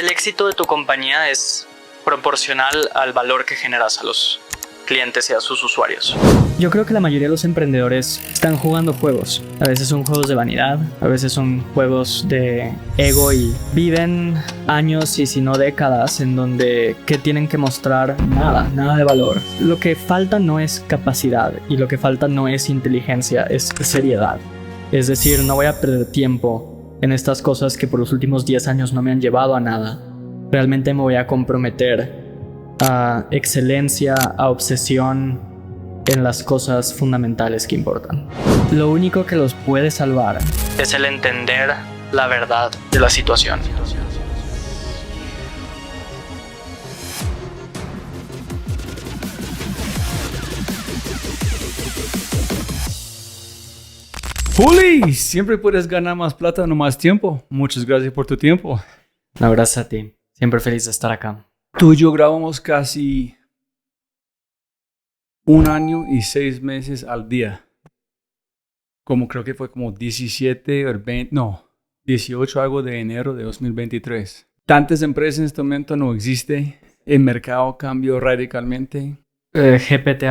El éxito de tu compañía es proporcional al valor que generas a los clientes y a sus usuarios. Yo creo que la mayoría de los emprendedores están jugando juegos. A veces son juegos de vanidad, a veces son juegos de ego y viven años y si no décadas en donde que tienen que mostrar nada de valor. Lo que falta no es capacidad y lo que falta no es inteligencia, es seriedad. Es decir, no voy a perder tiempo en estas cosas que por los últimos 10 años no me han llevado a nada. Realmente me voy a comprometer a excelencia, a obsesión en las cosas fundamentales que importan. Lo único que los puede salvar es el entender la verdad de la situación. Juli, siempre puedes ganar más plata en más tiempo. Muchas gracias por tu tiempo. No, gracias a ti. Siempre feliz de estar acá. Tú y yo grabamos casi 1 año y 6 meses al día. Como creo que fue como 17 o 20, no, 18 algo de enero de 2023. Tantas empresas en este momento no existe. El mercado cambió radicalmente. GPT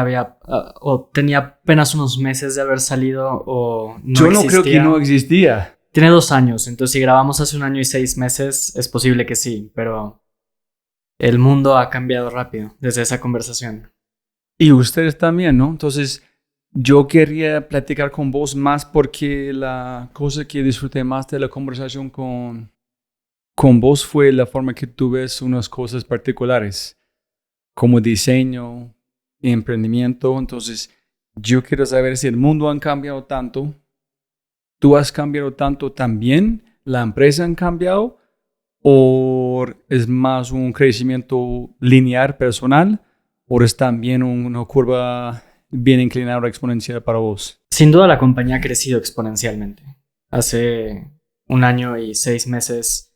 o tenía apenas unos meses de haber salido o no Yo no existía. creo que no existía. Tiene 2 años, entonces si grabamos hace 1 año y 6 meses es posible que sí, pero el mundo ha cambiado rápido desde esa conversación. Y ustedes también, ¿no? Entonces, yo quería platicar con vos más porque la cosa que disfruté más de la conversación con vos fue la forma que tú ves unas cosas particulares, como diseño, emprendimiento. Entonces, yo quiero saber si el mundo ha cambiado tanto, tú has cambiado tanto también, la empresa ha cambiado, o es más un crecimiento lineal personal, o es también una curva bien inclinada o exponencial para vos. Sin duda la compañía ha crecido exponencialmente. Hace 1 año y 6 meses,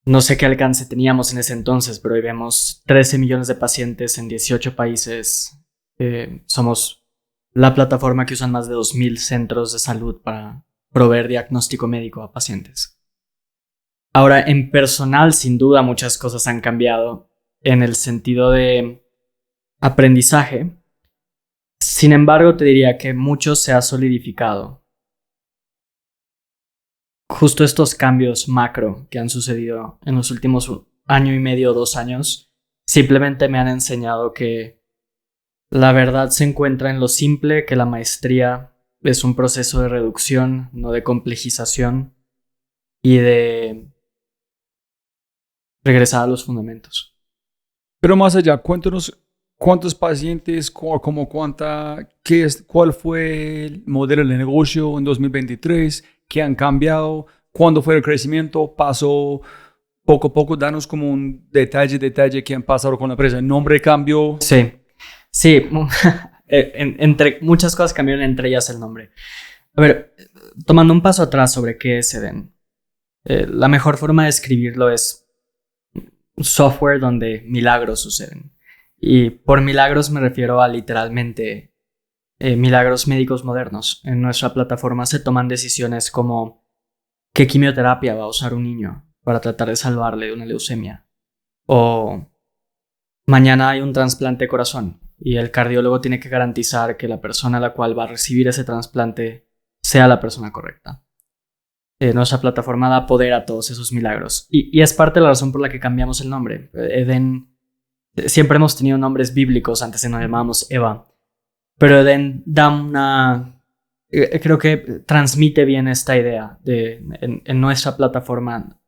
no sé qué alcance teníamos en ese entonces, pero hoy vemos 13 millones de pacientes en 18 países. Somos la plataforma que usan más de 2,000 centros de salud para proveer diagnóstico médico a pacientes. Ahora, en personal, sin duda, muchas cosas han cambiado en el sentido de aprendizaje. Sin embargo, te diría que mucho se ha solidificado. Justo estos cambios macro que han sucedido en los últimos 1 año y medio, 2 años, simplemente me han enseñado que la verdad se encuentra en lo simple, que la maestría es un proceso de reducción, no de complejización y de regresar a los fundamentos. Pero más allá, cuéntanos cuántos pacientes, cuál fue el modelo de negocio en 2023, qué han cambiado, cuándo fue el crecimiento, pasó poco a poco, danos como un detalle que han pasado con la empresa. ¿El nombre cambió? Sí. Entre muchas cosas cambiaron, entre ellas el nombre. A ver, tomando un paso atrás sobre qué es Eden. La mejor forma de escribirlo es software donde milagros suceden. Y por milagros me refiero a literalmente milagros médicos modernos. En nuestra plataforma se toman decisiones como qué quimioterapia va a usar un niño para tratar de salvarle de una leucemia. O mañana hay un trasplante de corazón y el cardiólogo tiene que garantizar que la persona a la cual va a recibir ese trasplante sea la persona correcta. Nuestra plataforma da poder a todos esos milagros. Y es parte de la razón por la que cambiamos el nombre. Eden, siempre hemos tenido nombres bíblicos, antes nos llamábamos Eva. Pero Eden da una... creo que transmite bien esta idea de en nuestra plataforma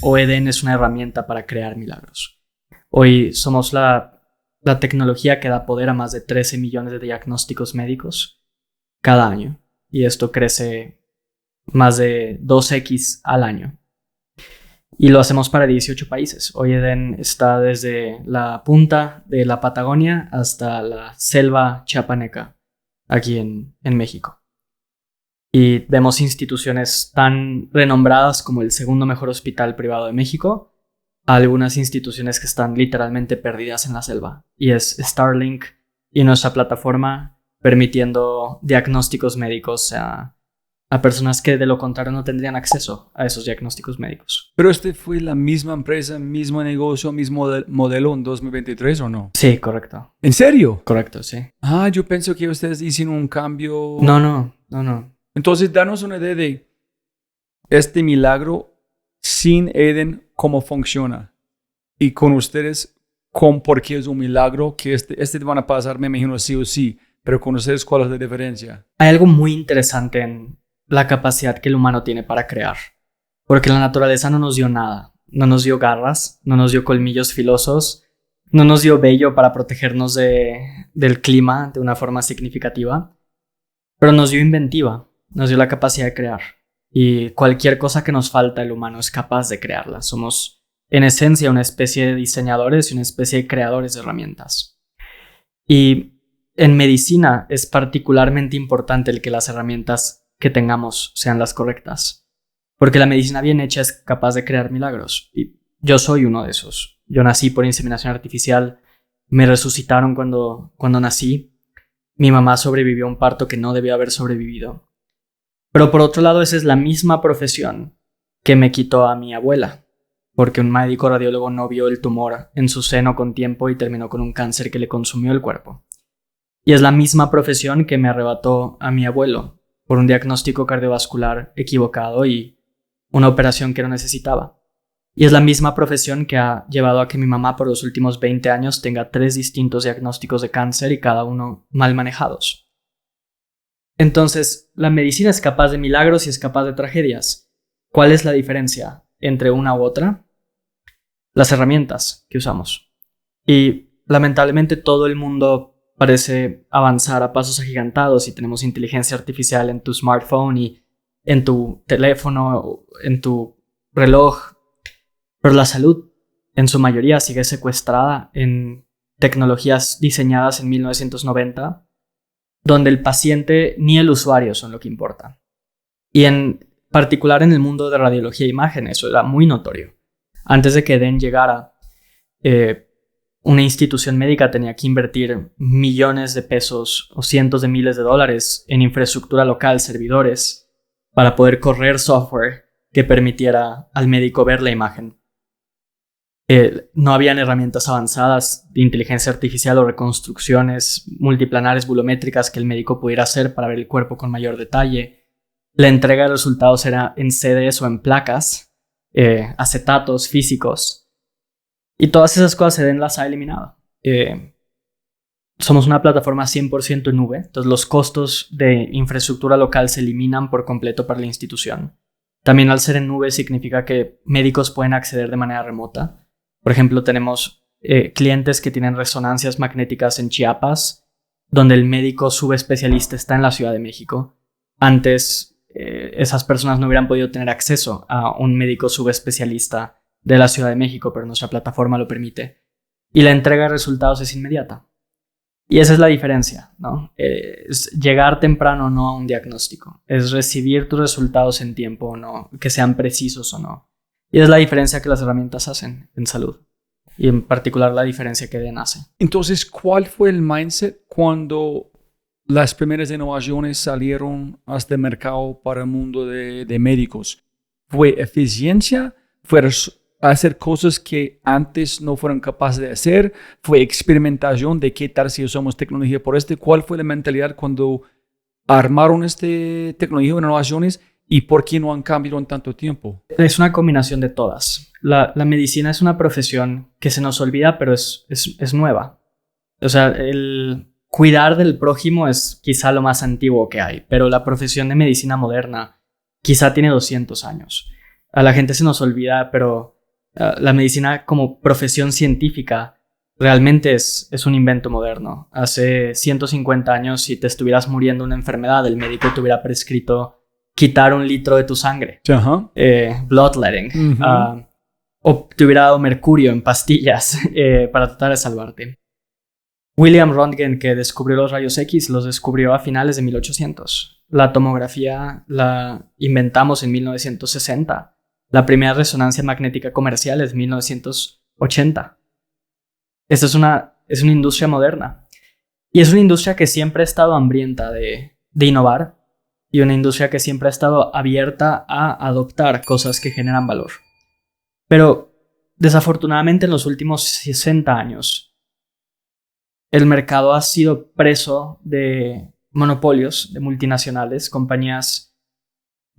o Eden es una herramienta para crear milagros. Hoy somos la tecnología que da poder a más de 13 millones de diagnósticos médicos cada año. Y esto crece más de 2x al año. Y lo hacemos para 18 países. Hoy Eden está desde la punta de la Patagonia hasta la selva chiapaneca, aquí en México. Y vemos instituciones tan renombradas como el segundo mejor hospital privado de México, a algunas instituciones que están literalmente perdidas en la selva. Y es Starlink y nuestra plataforma permitiendo diagnósticos médicos a a personas que de lo contrario no tendrían acceso a esos diagnósticos médicos. ¿Pero fue la misma empresa, mismo negocio, mismo modelo en 2023 o no? Sí, correcto. ¿En serio? Correcto, sí. Yo pienso que ustedes hicieron un cambio. No. Entonces, danos una idea de este milagro sin Eden, cómo funciona. Y con ustedes, por qué es un milagro, que este van a pasar, me imagino, sí o sí. Pero con ustedes, ¿cuál es la diferencia? Hay algo muy interesante en la capacidad que el humano tiene para crear. Porque la naturaleza no nos dio nada. No nos dio garras, no nos dio colmillos filosos, no nos dio vello para protegernos del clima de una forma significativa. Pero nos dio inventiva, nos dio la capacidad de crear. Y cualquier cosa que nos falta, el humano es capaz de crearla. Somos, en esencia, una especie de diseñadores y una especie de creadores de herramientas. Y en medicina es particularmente importante el que las herramientas que tengamos sean las correctas. Porque la medicina bien hecha es capaz de crear milagros. Y yo soy uno de esos. Yo nací por inseminación artificial. Me resucitaron cuando nací. Mi mamá sobrevivió a un parto que no debió haber sobrevivido. Pero por otro lado, esa es la misma profesión que me quitó a mi abuela. Porque un médico radiólogo no vio el tumor en su seno con tiempo y terminó con un cáncer que le consumió el cuerpo. Y es la misma profesión que me arrebató a mi abuelo por un diagnóstico cardiovascular equivocado y una operación que no necesitaba. Y es la misma profesión que ha llevado a que mi mamá por los últimos 20 años tenga 3 distintos diagnósticos de cáncer y cada uno mal manejados. Entonces, la medicina es capaz de milagros y es capaz de tragedias. ¿Cuál es la diferencia entre una u otra? Las herramientas que usamos. Y lamentablemente todo el mundo parece avanzar a pasos agigantados y tenemos inteligencia artificial en tu smartphone y en tu teléfono, en tu reloj. Pero la salud, en su mayoría, sigue secuestrada en tecnologías diseñadas en 1990, donde el paciente ni el usuario son lo que importa. Y en particular en el mundo de radiología e imagen, eso era muy notorio. Antes de que Eden llegara, una institución médica tenía que invertir millones de pesos o cientos de miles de dólares en infraestructura local, servidores, para poder correr software que permitiera al médico ver la imagen. No habían herramientas avanzadas de inteligencia artificial o reconstrucciones multiplanares volumétricas que el médico pudiera hacer para ver el cuerpo con mayor detalle. La entrega de resultados era en CDs o en placas, acetatos físicos. Y todas esas cosas Eden las ha eliminado. Somos una plataforma 100% en nube, entonces los costos de infraestructura local se eliminan por completo para la institución. También al ser en nube significa que médicos pueden acceder de manera remota. Por ejemplo, tenemos clientes que tienen resonancias magnéticas en Chiapas, donde el médico subespecialista está en la Ciudad de México. Antes, esas personas no hubieran podido tener acceso a un médico subespecialista de la Ciudad de México, pero nuestra plataforma lo permite. Y la entrega de resultados es inmediata. Y esa es la diferencia, ¿no? Es llegar temprano o no a un diagnóstico. Es recibir tus resultados en tiempo o no, que sean precisos o no. Y es la diferencia que las herramientas hacen en salud. Y en particular la diferencia que Eden hace. Entonces, ¿cuál fue el mindset cuando las primeras innovaciones salieron hasta el mercado para el mundo de médicos? ¿Fue eficiencia? ¿Fue hacer cosas que antes no fueron capaces de hacer? ¿Fue experimentación de qué tal si usamos tecnología por ¿Cuál fue la mentalidad cuando armaron esta tecnología de innovaciones y por qué no han cambiado en tanto tiempo? Es una combinación de todas. La medicina es una profesión que se nos olvida, pero es nueva. O sea, el cuidar del prójimo es quizá lo más antiguo que hay, pero la profesión de medicina moderna quizá tiene 200 años. A la gente se nos olvida, pero la medicina como profesión científica realmente es un invento moderno. Hace 150 años, si te estuvieras muriendo de una enfermedad, el médico te hubiera prescrito quitar 1 litro de tu sangre, bloodletting, o te hubiera dado mercurio en pastillas para tratar de salvarte. William Röntgen, que descubrió los rayos X, los descubrió a finales de 1800. La tomografía la inventamos en 1960. La primera resonancia magnética comercial es 1980. Esta es una industria moderna. Y es una industria que siempre ha estado hambrienta de innovar y una industria que siempre ha estado abierta a adoptar cosas que generan valor. Pero desafortunadamente en los últimos 60 años el mercado ha sido preso de monopolios, de multinacionales, compañías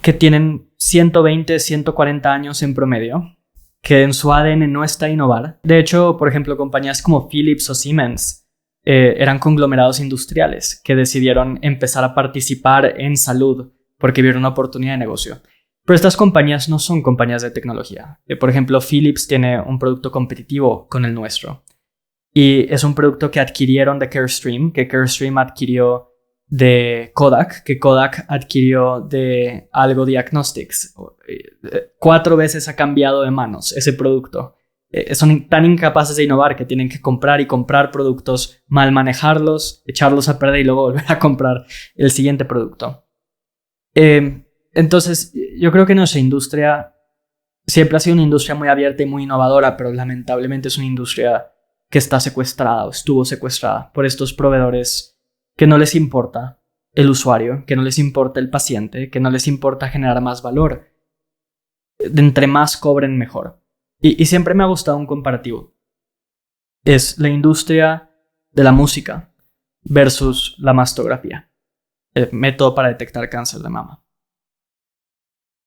que tienen 120, 140 años en promedio, que en su ADN no está innovar. De hecho, por ejemplo, compañías como Philips o Siemens eran conglomerados industriales que decidieron empezar a participar en salud porque vieron una oportunidad de negocio. Pero estas compañías no son compañías de tecnología. Por ejemplo, Philips tiene un producto competitivo con el nuestro. Y es un producto que adquirieron de Carestream, que Carestream adquirió de Kodak, que Kodak adquirió de Algo Diagnostics. 4 veces ha cambiado de manos ese producto. Son tan incapaces de innovar que tienen que comprar y comprar productos, mal manejarlos, echarlos a perder y luego volver a comprar el siguiente producto. Entonces, yo creo que nuestra industria siempre ha sido una industria muy abierta y muy innovadora, pero lamentablemente es una industria que está secuestrada o estuvo secuestrada por estos proveedores que no les importa el usuario, que no les importa el paciente, que no les importa generar más valor. De entre más cobren, mejor. Y siempre me ha gustado un comparativo. Es la industria de la música versus la mastografía, el método para detectar cáncer de mama.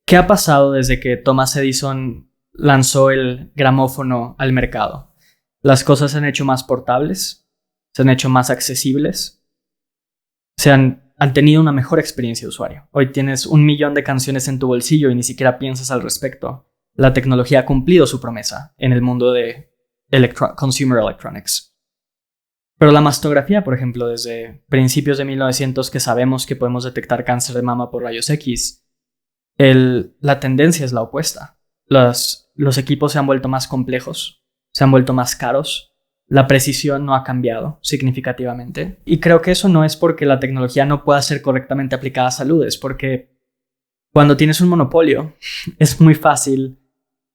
¿Qué ha pasado desde que Thomas Edison lanzó el gramófono al mercado? Las cosas se han hecho más portables, se han hecho más accesibles, han tenido una mejor experiencia de usuario. Hoy tienes 1 millón de canciones en tu bolsillo y ni siquiera piensas al respecto. La tecnología ha cumplido su promesa en el mundo de consumer electronics. Pero la mastografía, por ejemplo, desde principios de 1900 que sabemos que podemos detectar cáncer de mama por rayos X, la tendencia es la opuesta. Los equipos se han vuelto más complejos, se han vuelto más caros, la precisión no ha cambiado significativamente. Y creo que eso no es porque la tecnología no pueda ser correctamente aplicada a salud, es porque cuando tienes un monopolio es muy fácil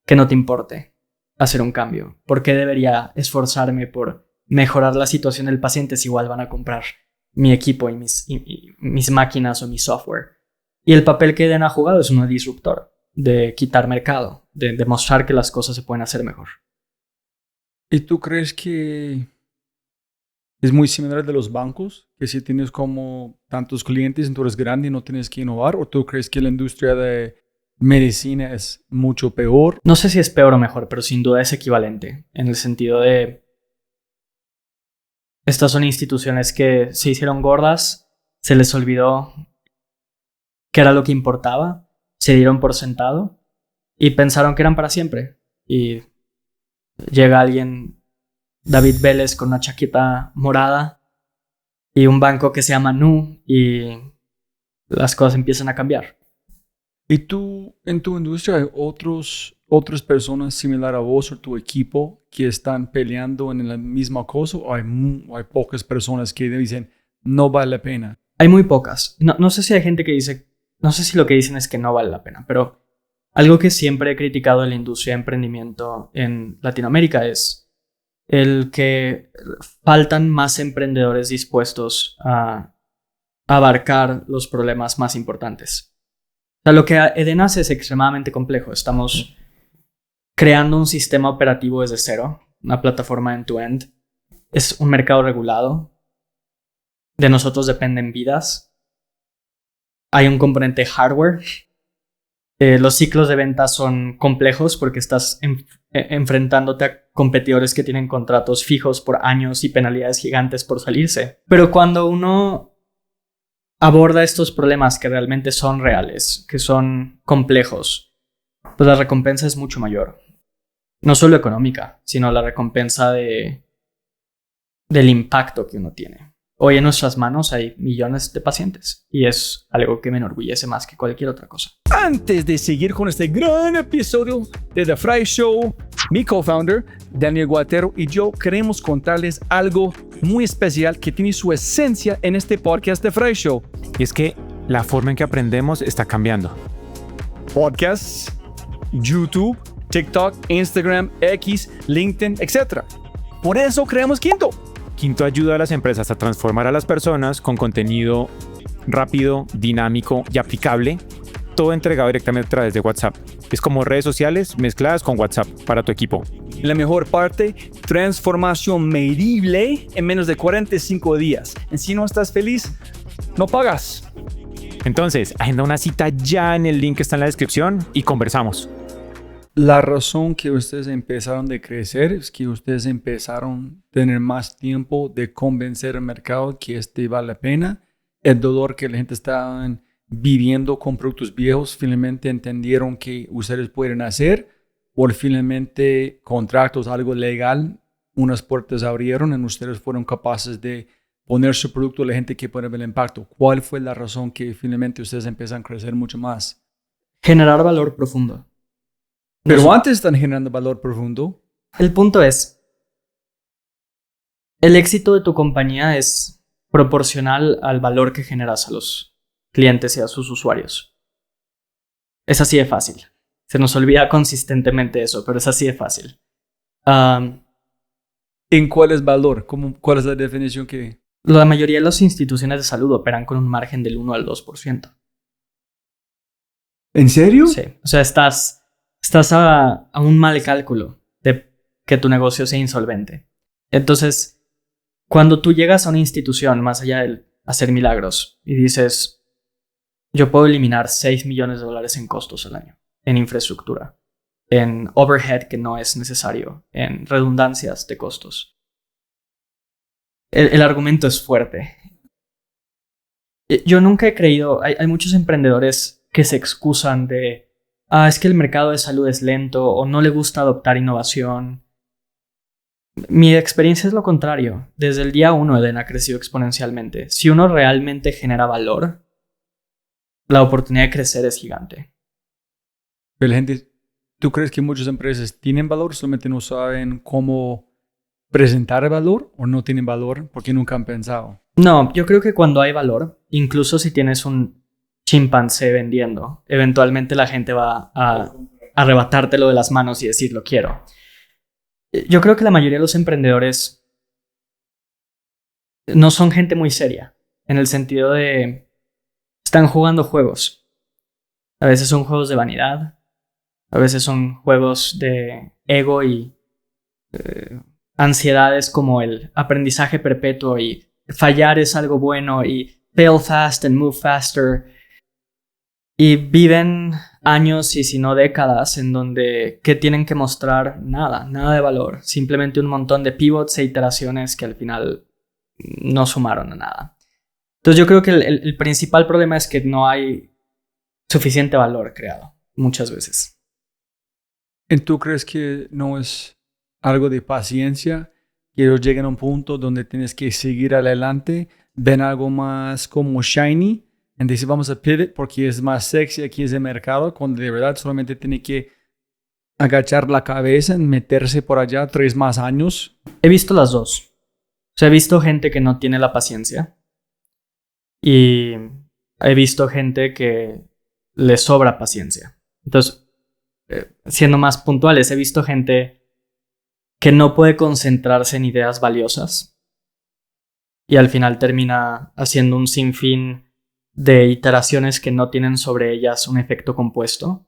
que no te importe hacer un cambio. ¿Por qué debería esforzarme por mejorar la situación del paciente si igual van a comprar mi equipo y mis máquinas o mi software? Y el papel que Eden ha jugado es uno de disruptor, de quitar mercado, de demostrar que las cosas se pueden hacer mejor. ¿Y tú crees que es muy similar de los bancos? Que si tienes como tantos clientes, entonces eres grande y no tienes que innovar. ¿O tú crees que la industria de medicina es mucho peor? No sé si es peor o mejor, pero sin duda es equivalente. En el sentido de... Estas son instituciones que se hicieron gordas, se les olvidó qué era lo que importaba, se dieron por sentado y pensaron que eran para siempre. Y llega alguien, David Vélez, con una chaqueta morada y un banco que se llama Nu, y las cosas empiezan a cambiar. ¿Y tú, en tu industria, hay otras personas similares a vos o tu equipo que están peleando en la misma cosa? ¿O hay pocas personas que dicen, no vale la pena? Hay muy pocas. No sé si hay gente que dice, no sé si lo que dicen es que no vale la pena, pero algo que siempre he criticado en la industria de emprendimiento en Latinoamérica es el que faltan más emprendedores dispuestos a abarcar los problemas más importantes. O sea, lo que Eden hace es extremadamente complejo. Estamos creando un sistema operativo desde cero, una plataforma end-to-end. Es un mercado regulado. De nosotros dependen vidas. Hay un componente hardware. Los ciclos de venta son complejos porque estás enfrentándote a competidores que tienen contratos fijos por años y penalidades gigantes por salirse. Pero cuando uno aborda estos problemas que realmente son reales, que son complejos, pues la recompensa es mucho mayor. No solo económica, sino la recompensa del impacto que uno tiene. Hoy en nuestras manos hay millones de pacientes y es algo que me enorgullece más que cualquier otra cosa. Antes de seguir con este gran episodio de The Fry Show, mi co-founder, Daniel Guatero, y yo queremos contarles algo muy especial que tiene su esencia en este podcast The Fry Show. Y es que la forma en que aprendemos está cambiando. Podcasts, YouTube, TikTok, Instagram, X, LinkedIn, etc. Por eso creamos Quinto. Quinto ayuda a las empresas a transformar a las personas con contenido rápido, dinámico y aplicable, todo entregado directamente a través de WhatsApp. Es como redes sociales mezcladas con WhatsApp para tu equipo. La mejor parte, transformación medible en menos de 45 días. En si no estás feliz, no pagas. Entonces, agenda una cita ya en el link que está en la descripción y conversamos. La razón que ustedes empezaron de crecer es que ustedes empezaron a tener más tiempo de convencer al mercado que vale la pena. El dolor que la gente estaba viviendo con productos viejos, finalmente entendieron que ustedes pueden hacer. Por finalmente contratos, algo legal, unas puertas abrieron y ustedes fueron capaces de poner su producto a la gente que puede ver el impacto. ¿Cuál fue la razón que finalmente ustedes empiezan a crecer mucho más? Generar valor profundo. Pero antes están generando valor profundo. El punto es, el éxito de tu compañía es proporcional al valor que generas a los clientes y a sus usuarios. Es así de fácil. Se nos olvida consistentemente eso, pero es así de fácil. ¿En cuál es valor? ¿Cuál es la definición que...? La mayoría de las instituciones de salud operan con un margen del 1 al 2%. ¿En serio? Sí. O sea, estás a un mal cálculo de que tu negocio sea insolvente. Entonces, cuando tú llegas a una institución, más allá de hacer milagros, y dices, yo puedo eliminar $6 millones en costos al año, en infraestructura, en overhead que no es necesario, en redundancias de costos. El argumento es fuerte. Yo nunca he creído, hay muchos emprendedores que se excusan de, es que el mercado de salud es lento o no le gusta adoptar innovación. Mi experiencia es lo contrario. Desde el día 1 Eden ha crecido exponencialmente. Si uno realmente genera valor, la oportunidad de crecer es gigante. Pero la gente, ¿tú crees que muchas empresas tienen valor, solamente no saben cómo presentar el valor o no tienen valor porque nunca han pensado? No, yo creo que cuando hay valor, incluso si tienes un chimpancé vendiendo, eventualmente la gente va a arrebatártelo de las manos y decir, lo quiero. Yo creo que la mayoría de los emprendedores no son gente muy seria, en el sentido de están jugando juegos. A veces son juegos de vanidad, a veces son juegos de ego y ansiedades como el aprendizaje perpetuo y fallar es algo bueno y fail fast and move faster. Y viven años y si no décadas en donde ¿qué tienen que mostrar? Nada de valor. Simplemente un montón de pivots e iteraciones que al final no sumaron a nada. Entonces yo creo que el principal problema es que no hay suficiente valor creado muchas veces. ¿Y tú crees que no es algo de paciencia? Que ellos lleguen a un punto donde tienes que seguir adelante, ven algo más como shiny, entonces vamos a pivot porque es más sexy aquí es el mercado, cuando de verdad solamente tiene que agachar la cabeza, meterse por allá 3 más años. He visto las dos. O sea, he visto gente que no tiene la paciencia y he visto gente que le sobra paciencia. Entonces, siendo más puntuales, he visto gente que no puede concentrarse en ideas valiosas y al final termina haciendo un sinfín de iteraciones que no tienen sobre ellas un efecto compuesto.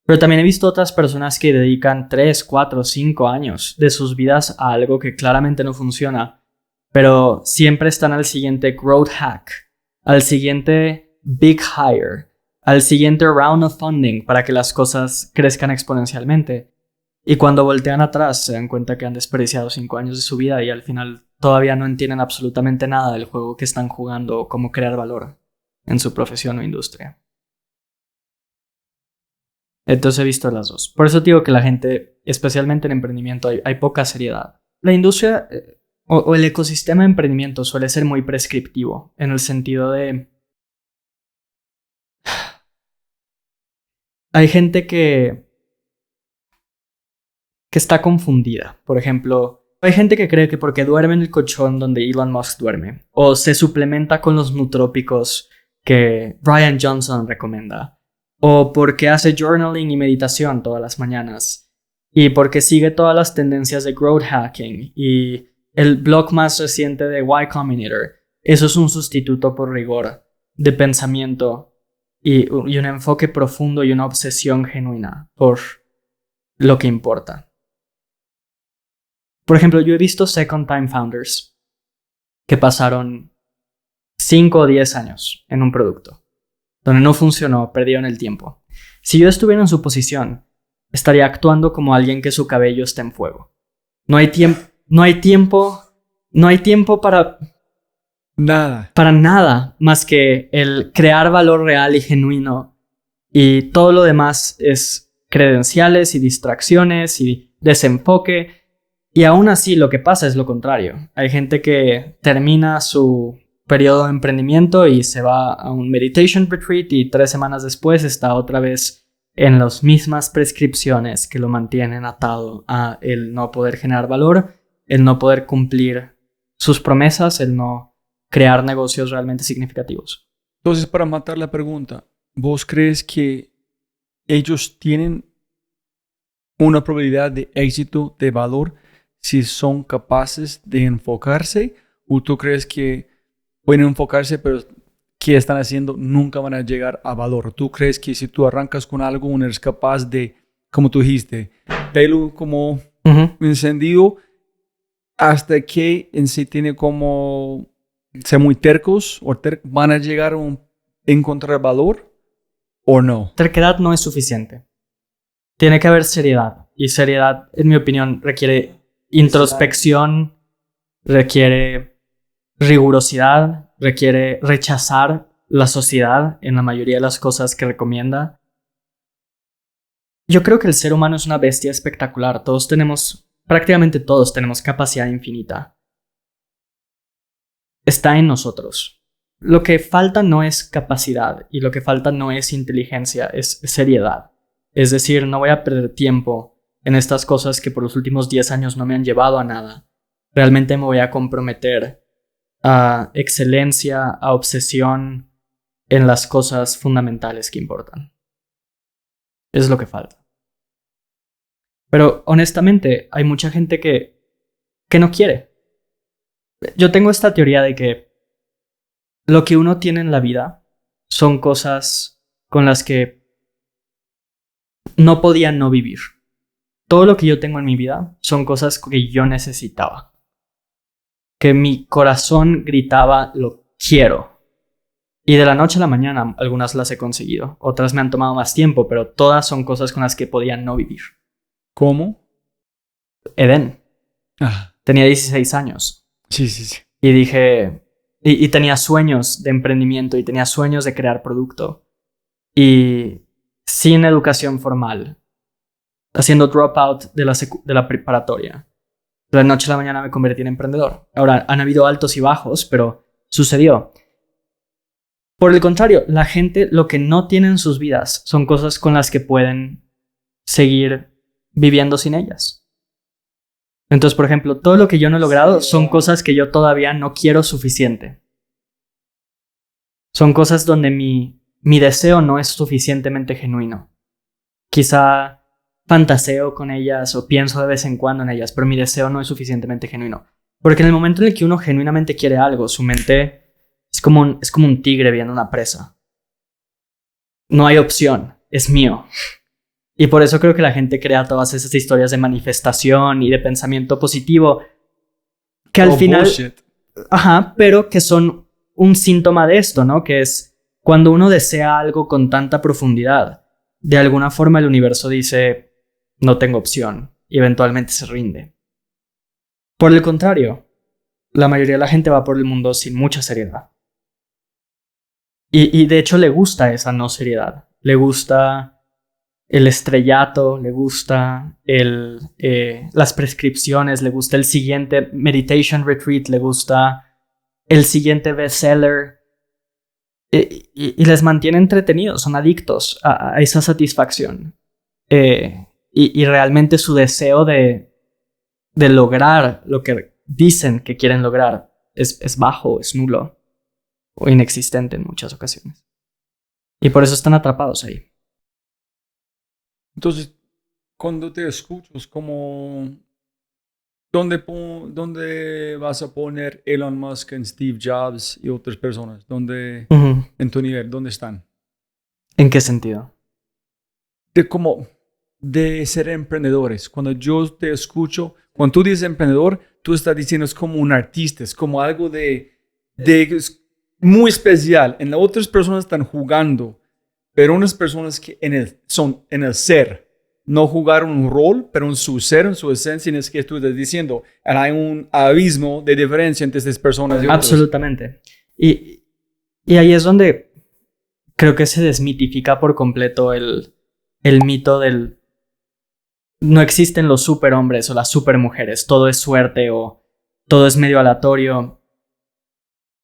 Pero también he visto otras personas que dedican 3, 4, 5 años de sus vidas a algo que claramente no funciona, pero siempre están al siguiente growth hack, al siguiente big hire, al siguiente round of funding para que las cosas crezcan exponencialmente. Y cuando voltean atrás se dan cuenta que han desperdiciado 5 años de su vida y al final todavía no entienden absolutamente nada del juego que están jugando o cómo crear valor en su profesión o industria. Entonces he visto las dos. Por eso digo que la gente, especialmente en emprendimiento, hay poca seriedad. La industria o el ecosistema de emprendimiento suele ser muy prescriptivo, en el sentido de... Hay gente que está confundida. Por ejemplo, hay gente que cree que porque duerme en el colchón donde Elon Musk duerme, o se suplementa con los nutrópicos que Brian Johnson recomienda, o porque hace journaling y meditación todas las mañanas, y porque sigue todas las tendencias de growth hacking y el blog más reciente de Y Combinator, eso es un sustituto por rigor de pensamiento y un enfoque profundo y una obsesión genuina por lo que importa. Por ejemplo, yo he visto second time founders que pasaron 5 o 10 años en un producto, donde no funcionó, perdieron el tiempo. Si yo estuviera en su posición, estaría actuando como alguien que su cabello está en fuego. No hay tiempo para nada más que el crear valor real y genuino, y todo lo demás es credenciales y distracciones y desenfoque. Y aún así lo que pasa es lo contrario. Hay gente que termina su periodo de emprendimiento y se va a un meditation retreat y 3 semanas después está otra vez en las mismas prescripciones que lo mantienen atado a el no poder generar valor, el no poder cumplir sus promesas, el no crear negocios realmente significativos. Entonces, para matar la pregunta, ¿vos crees que ellos tienen una probabilidad de éxito, de valor, si son capaces de enfocarse? ¿O tú crees que pueden enfocarse, pero que están haciendo nunca van a llegar a valor? ¿Tú crees que si tú arrancas con algo, eres capaz de, como tú dijiste, pelo como encendido, hasta que en sí tiene como ser muy tercos o van a llegar a encontrar valor o no? Terquedad no es suficiente. Tiene que haber seriedad. Y seriedad, en mi opinión, requiere introspección, requiere rigurosidad, requiere rechazar la sociedad en la mayoría de las cosas que recomienda. Yo creo que el ser humano es una bestia espectacular. Prácticamente todos tenemos capacidad infinita. Está en nosotros. Lo que falta no es capacidad y lo que falta no es inteligencia, es seriedad. Es decir, no voy a perder tiempo en estas cosas que por los últimos 10 años no me han llevado a nada. Realmente me voy a comprometer a excelencia, a obsesión en las cosas fundamentales que importan. Es lo que falta. Pero honestamente, hay mucha gente que no quiere. Yo tengo esta teoría de que lo que uno tiene en la vida son cosas con las que no podía no vivir. Todo lo que yo tengo en mi vida son cosas que yo necesitaba. Que mi corazón gritaba, lo quiero. Y de la noche a la mañana algunas las he conseguido. Otras me han tomado más tiempo, pero todas son cosas con las que podía no vivir. ¿Cómo? Edén. Tenía 16 años. Sí. Y dije... Y tenía sueños de emprendimiento y tenía sueños de crear producto. Y sin educación formal, haciendo dropout de la preparatoria, de la noche a la mañana me convertí en emprendedor. Ahora, han habido altos y bajos, pero sucedió. Por el contrario, la gente lo que no tiene en sus vidas son cosas con las que pueden seguir viviendo sin ellas. Entonces, por ejemplo, todo lo que yo no he logrado son cosas que yo todavía no quiero suficiente. Son cosas donde mi deseo no es suficientemente genuino. Quizá fantaseo con ellas o pienso de vez en cuando en ellas, pero mi deseo no es suficientemente genuino. Porque en el momento en el que uno genuinamente quiere algo, su mente es como un tigre viendo una presa. No hay opción, es mío. Y por eso creo que la gente crea todas esas historias de manifestación y de pensamiento positivo que al final... Bullshit. Pero que son un síntoma de esto, ¿no? Que es cuando uno desea algo con tanta profundidad, de alguna forma el universo dice, no tengo opción, y eventualmente se rinde. Por el contrario, la mayoría de la gente va por el mundo sin mucha seriedad. Y de hecho le gusta esa no seriedad. Le gusta el estrellato, le gusta las prescripciones, le gusta el siguiente meditation retreat, le gusta el siguiente bestseller. Y les mantiene entretenidos, son adictos a esa satisfacción. Y realmente su deseo de lograr lo que dicen que quieren lograr es bajo, es nulo o inexistente en muchas ocasiones. Y por eso están atrapados ahí. Entonces, cuando te escucho, es como ¿Dónde vas a poner Elon Musk, en Steve Jobs y otras personas? ¿Dónde, en tu nivel, dónde están? ¿En qué sentido? De ser emprendedores. Cuando yo te escucho, cuando tú dices emprendedor, tú estás diciendo es como un artista, es como algo es muy especial. En las otras personas están jugando, pero unas personas que son en el ser. No jugaron un rol, pero en su ser, en su esencia, es que tú estás diciendo, hay un abismo de diferencia entre estas personas y otras. Absolutamente. Y ahí es donde creo que se desmitifica por completo el mito del no existen los superhombres o las supermujeres, todo es suerte o todo es medio aleatorio.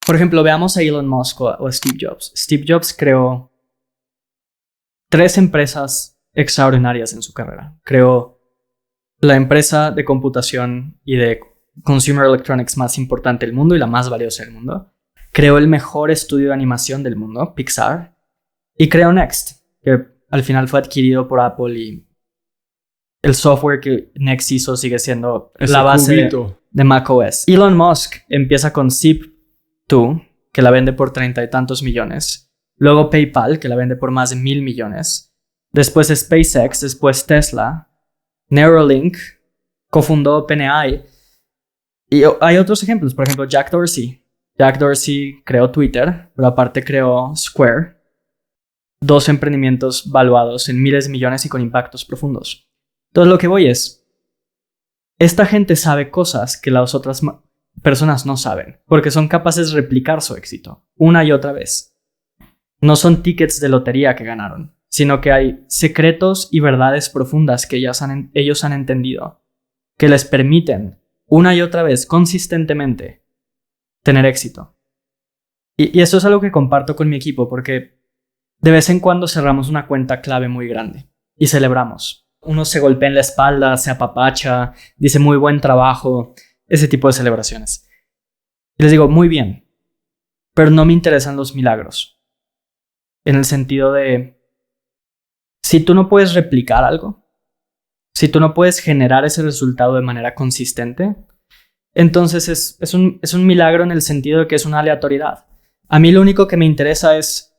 Por ejemplo, veamos a Elon Musk o a Steve Jobs. Steve Jobs creó 3 empresas extraordinarias en su carrera. Creó la empresa de computación y de consumer electronics más importante del mundo y la más valiosa del mundo. Creó el mejor estudio de animación del mundo, Pixar. Y creó Next, que al final fue adquirido por Apple y el software que Next hizo sigue siendo la base de macOS. Elon Musk empieza con Zip2, que la vende por 30 y tantos millones. Luego PayPal, que la vende por más de 1,000 millones. Después SpaceX, después Tesla. Neuralink, cofundó OpenAI. Y hay otros ejemplos, por ejemplo Jack Dorsey. Jack Dorsey creó Twitter, pero aparte creó Square. 2 emprendimientos valuados en miles de millones y con impactos profundos. Entonces lo que voy es, esta gente sabe cosas que las otras personas no saben, porque son capaces de replicar su éxito una y otra vez. No son tickets de lotería que ganaron, sino que hay secretos y verdades profundas que ellos han entendido, que les permiten una y otra vez, consistentemente, tener éxito. Y eso es algo que comparto con mi equipo, porque de vez en cuando cerramos una cuenta clave muy grande y celebramos. Uno se golpea en la espalda, se apapacha, dice muy buen trabajo, ese tipo de celebraciones. Y les digo, muy bien, pero no me interesan los milagros. En el sentido de, si tú no puedes replicar algo, si tú no puedes generar ese resultado de manera consistente, entonces es un milagro en el sentido de que es una aleatoriedad. A mí lo único que me interesa es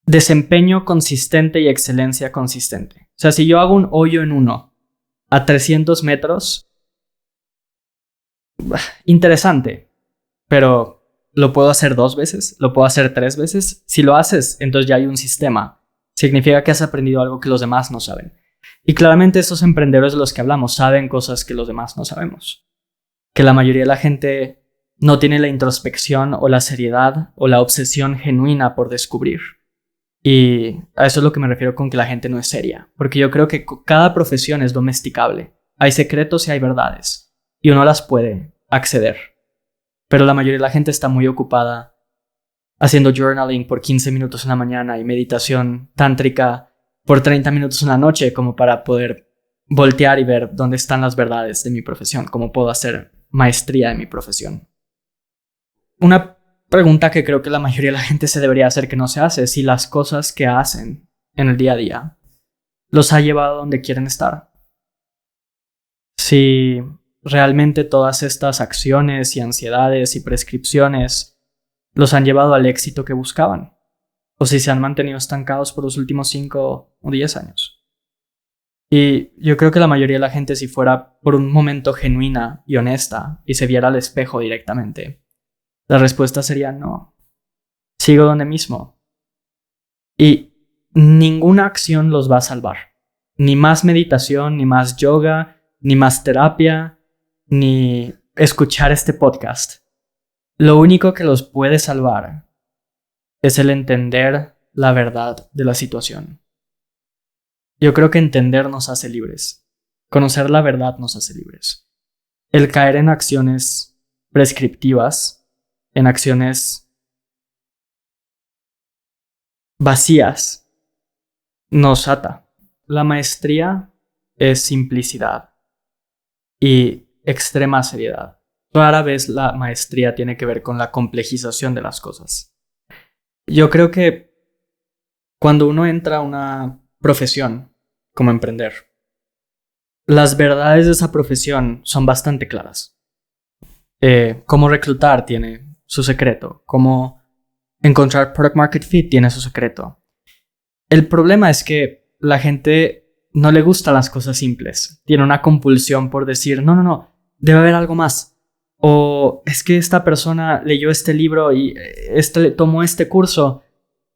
desempeño consistente y excelencia consistente. O sea, si yo hago un hoyo en 1 a 300 metros, interesante, pero lo puedo hacer 2 veces, lo puedo hacer 3 veces. Si lo haces, entonces ya hay un sistema. Significa que has aprendido algo que los demás no saben. Y claramente estos emprendedores de los que hablamos saben cosas que los demás no sabemos. Que la mayoría de la gente no tiene la introspección o la seriedad o la obsesión genuina por descubrir. Y a eso es lo que me refiero con que la gente no es seria. Porque yo creo que cada profesión es domesticable. Hay secretos y hay verdades. Y uno las puede acceder. Pero la mayoría de la gente está muy ocupada haciendo journaling por 15 minutos en la mañana y meditación tántrica por 30 minutos en la noche, como para poder voltear y ver dónde están las verdades de mi profesión, cómo puedo hacer maestría de mi profesión. Una pregunta que creo que la mayoría de la gente se debería hacer que no se hace es si las cosas que hacen en el día a día los ha llevado a donde quieren estar. Si realmente todas estas acciones y ansiedades y prescripciones los han llevado al éxito que buscaban, o si se han mantenido estancados por los últimos 5 o 10 años. Y yo creo que la mayoría de la gente, si fuera por un momento genuina y honesta y se viera al espejo directamente, la respuesta sería no. Sigo donde mismo. Y ninguna acción los va a salvar. Ni más meditación, ni más yoga, ni más terapia, ni escuchar este podcast. Lo único que los puede salvar es el entender la verdad de la situación. Yo creo que entender nos hace libres. Conocer la verdad nos hace libres. El caer en acciones prescriptivas, en acciones vacías, nos ata. La maestría es simplicidad y extrema seriedad. Rara vez la maestría tiene que ver con la complejización de las cosas. Yo creo que cuando uno entra a una profesión como emprender, las verdades de esa profesión son bastante claras. Cómo reclutar tiene su secreto. Cómo encontrar product market fit tiene su secreto. El problema es que la gente no le gustan las cosas simples. Tiene una compulsión por decir, no, debe haber algo más. O es que esta persona leyó este libro y tomó este curso,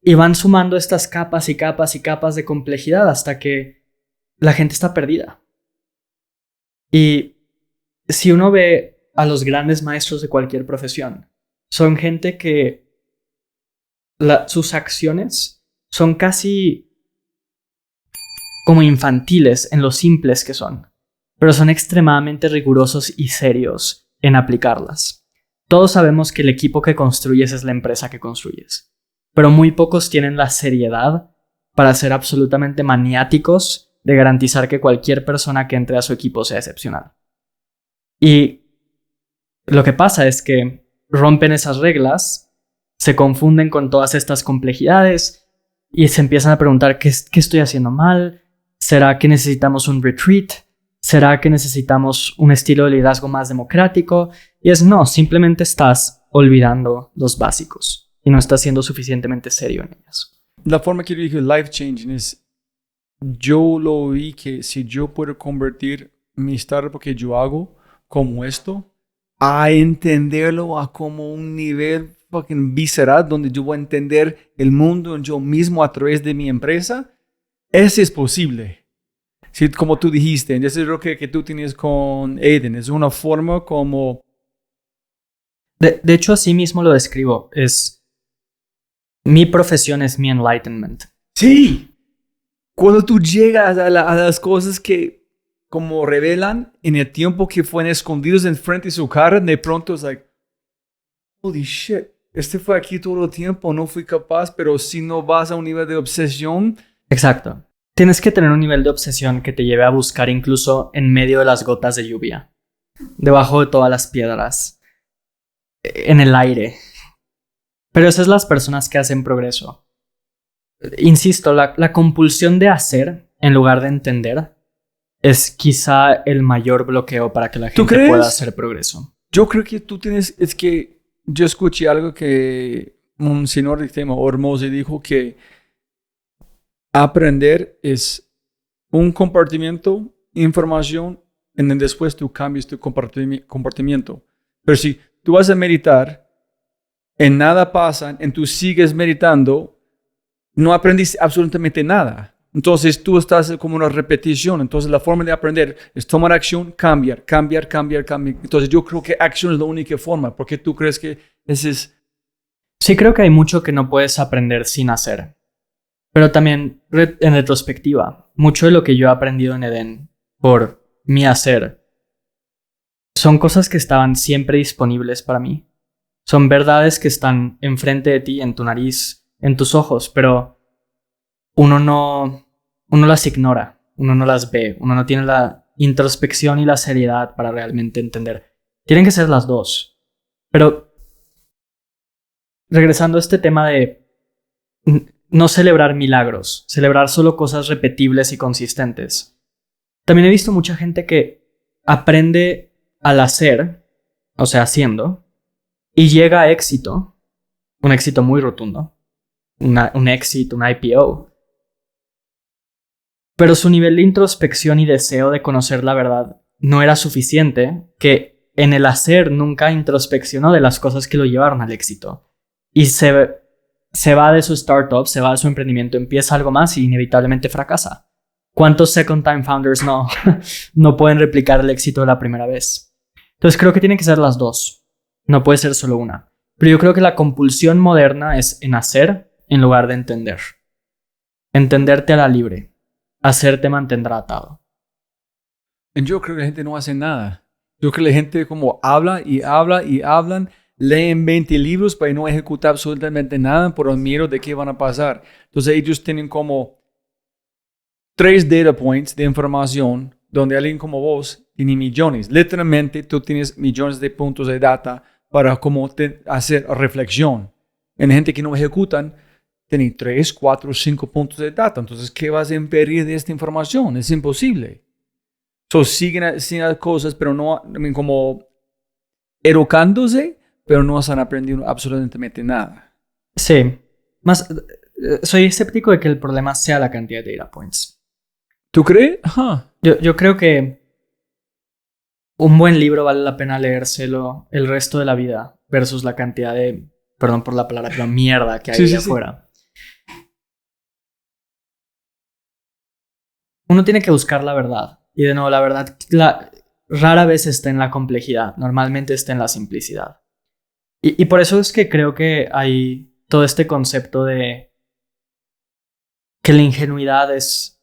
y van sumando estas capas y capas y capas de complejidad hasta que la gente está perdida. Y si uno ve a los grandes maestros de cualquier profesión, son gente que sus acciones son casi como infantiles en lo simples que son, pero son extremadamente rigurosos y serios en aplicarlas. Todos sabemos que el equipo que construyes es la empresa que construyes, pero muy pocos tienen la seriedad para ser absolutamente maniáticos de garantizar que cualquier persona que entre a su equipo sea excepcional. Y lo que pasa es que rompen esas reglas, se confunden con todas estas complejidades y se empiezan a preguntar ¿qué estoy haciendo mal? ¿Será que necesitamos un retreat? ¿Será que necesitamos un estilo de liderazgo más democrático? Y no, simplemente estás olvidando los básicos y no estás siendo suficientemente serio en ellos. La forma que yo dije life changing es, yo lo vi que si yo puedo convertir mi startup que yo hago como esto, a entenderlo a como un nivel fucking visceral donde yo voy a entender el mundo yo mismo a través de mi empresa, ese es posible. Sí, como tú dijiste, ese es lo que tú tienes con Aiden, es una forma como... De hecho, así mismo lo describo, mi profesión es mi enlightenment. Sí, cuando tú llegas a las cosas que como revelan en el tiempo que fueron escondidos enfrente de su cara, de pronto es like, holy shit, fue aquí todo el tiempo, no fui capaz, pero si no vas a un nivel de obsesión... Exacto. Tienes que tener un nivel de obsesión que te lleve a buscar incluso en medio de las gotas de lluvia, debajo de todas las piedras, en el aire. Pero esas son las personas que hacen progreso. Insisto, la compulsión de hacer en lugar de entender es quizá el mayor bloqueo para que la gente pueda hacer progreso. Yo creo que tú tienes... Es que yo escuché algo que un señor de tema Hormozy dijo que aprender es un comportamiento, información, y después tú cambias tu comportamiento. Pero si tú vas a meditar, en nada pasa, y tú sigues meditando, no aprendiste absolutamente nada. Entonces tú estás como una repetición. Entonces la forma de aprender es tomar acción, cambiar. Entonces yo creo que acción es la única forma. ¿Por qué tú crees que ese es? Sí, creo que hay mucho que no puedes aprender sin hacer. Pero también, en retrospectiva, mucho de lo que yo he aprendido en Eden por mi hacer son cosas que estaban siempre disponibles para mí. Son verdades que están enfrente de ti, en tu nariz, en tus ojos, pero uno las ignora, uno no las ve, uno no tiene la introspección y la seriedad para realmente entender. Tienen que ser las dos. Pero regresando a este tema de no celebrar milagros, celebrar solo cosas repetibles y consistentes. También he visto mucha gente que aprende al hacer, o sea, haciendo, y llega a éxito, un éxito muy rotundo, un éxito, un IPO. Pero su nivel de introspección y deseo de conocer la verdad no era suficiente, que en el hacer nunca introspeccionó de las cosas que lo llevaron al éxito. Y se va de su startup, se va de su emprendimiento, empieza algo más y inevitablemente fracasa. ¿Cuántos second time founders no pueden replicar el éxito de la primera vez? Entonces creo que tienen que ser las dos. No puede ser solo una. Pero yo creo que la compulsión moderna es en hacer en lugar de entender. Entenderte hará libre. Hacer te mantendrá atado. Yo creo que la gente no hace nada. Yo creo que la gente como habla y hablan, leen 20 libros para no ejecutar absolutamente nada por el miedo de qué van a pasar. Entonces ellos tienen como 3 data points de información donde alguien como vos tiene millones. Literalmente tú tienes millones de puntos de data para como hacer reflexión. En gente que no ejecutan, tiene 3, 4, 5 puntos de data. Entonces, ¿qué vas a impedir de esta información? Es imposible. So, siguen haciendo cosas, pero no, como educándose, pero no están aprendiendo absolutamente nada. Sí. Más, soy escéptico de que el problema sea la cantidad de data points. ¿Tú crees? Ajá. Yo creo que un buen libro vale la pena leérselo el resto de la vida versus la cantidad de, perdón por la palabra, pero mierda que hay afuera. Uno tiene que buscar la verdad. Y de nuevo, la verdad rara vez está en la complejidad. Normalmente está en la simplicidad. Y por eso es que creo que hay todo este concepto de que la ingenuidad es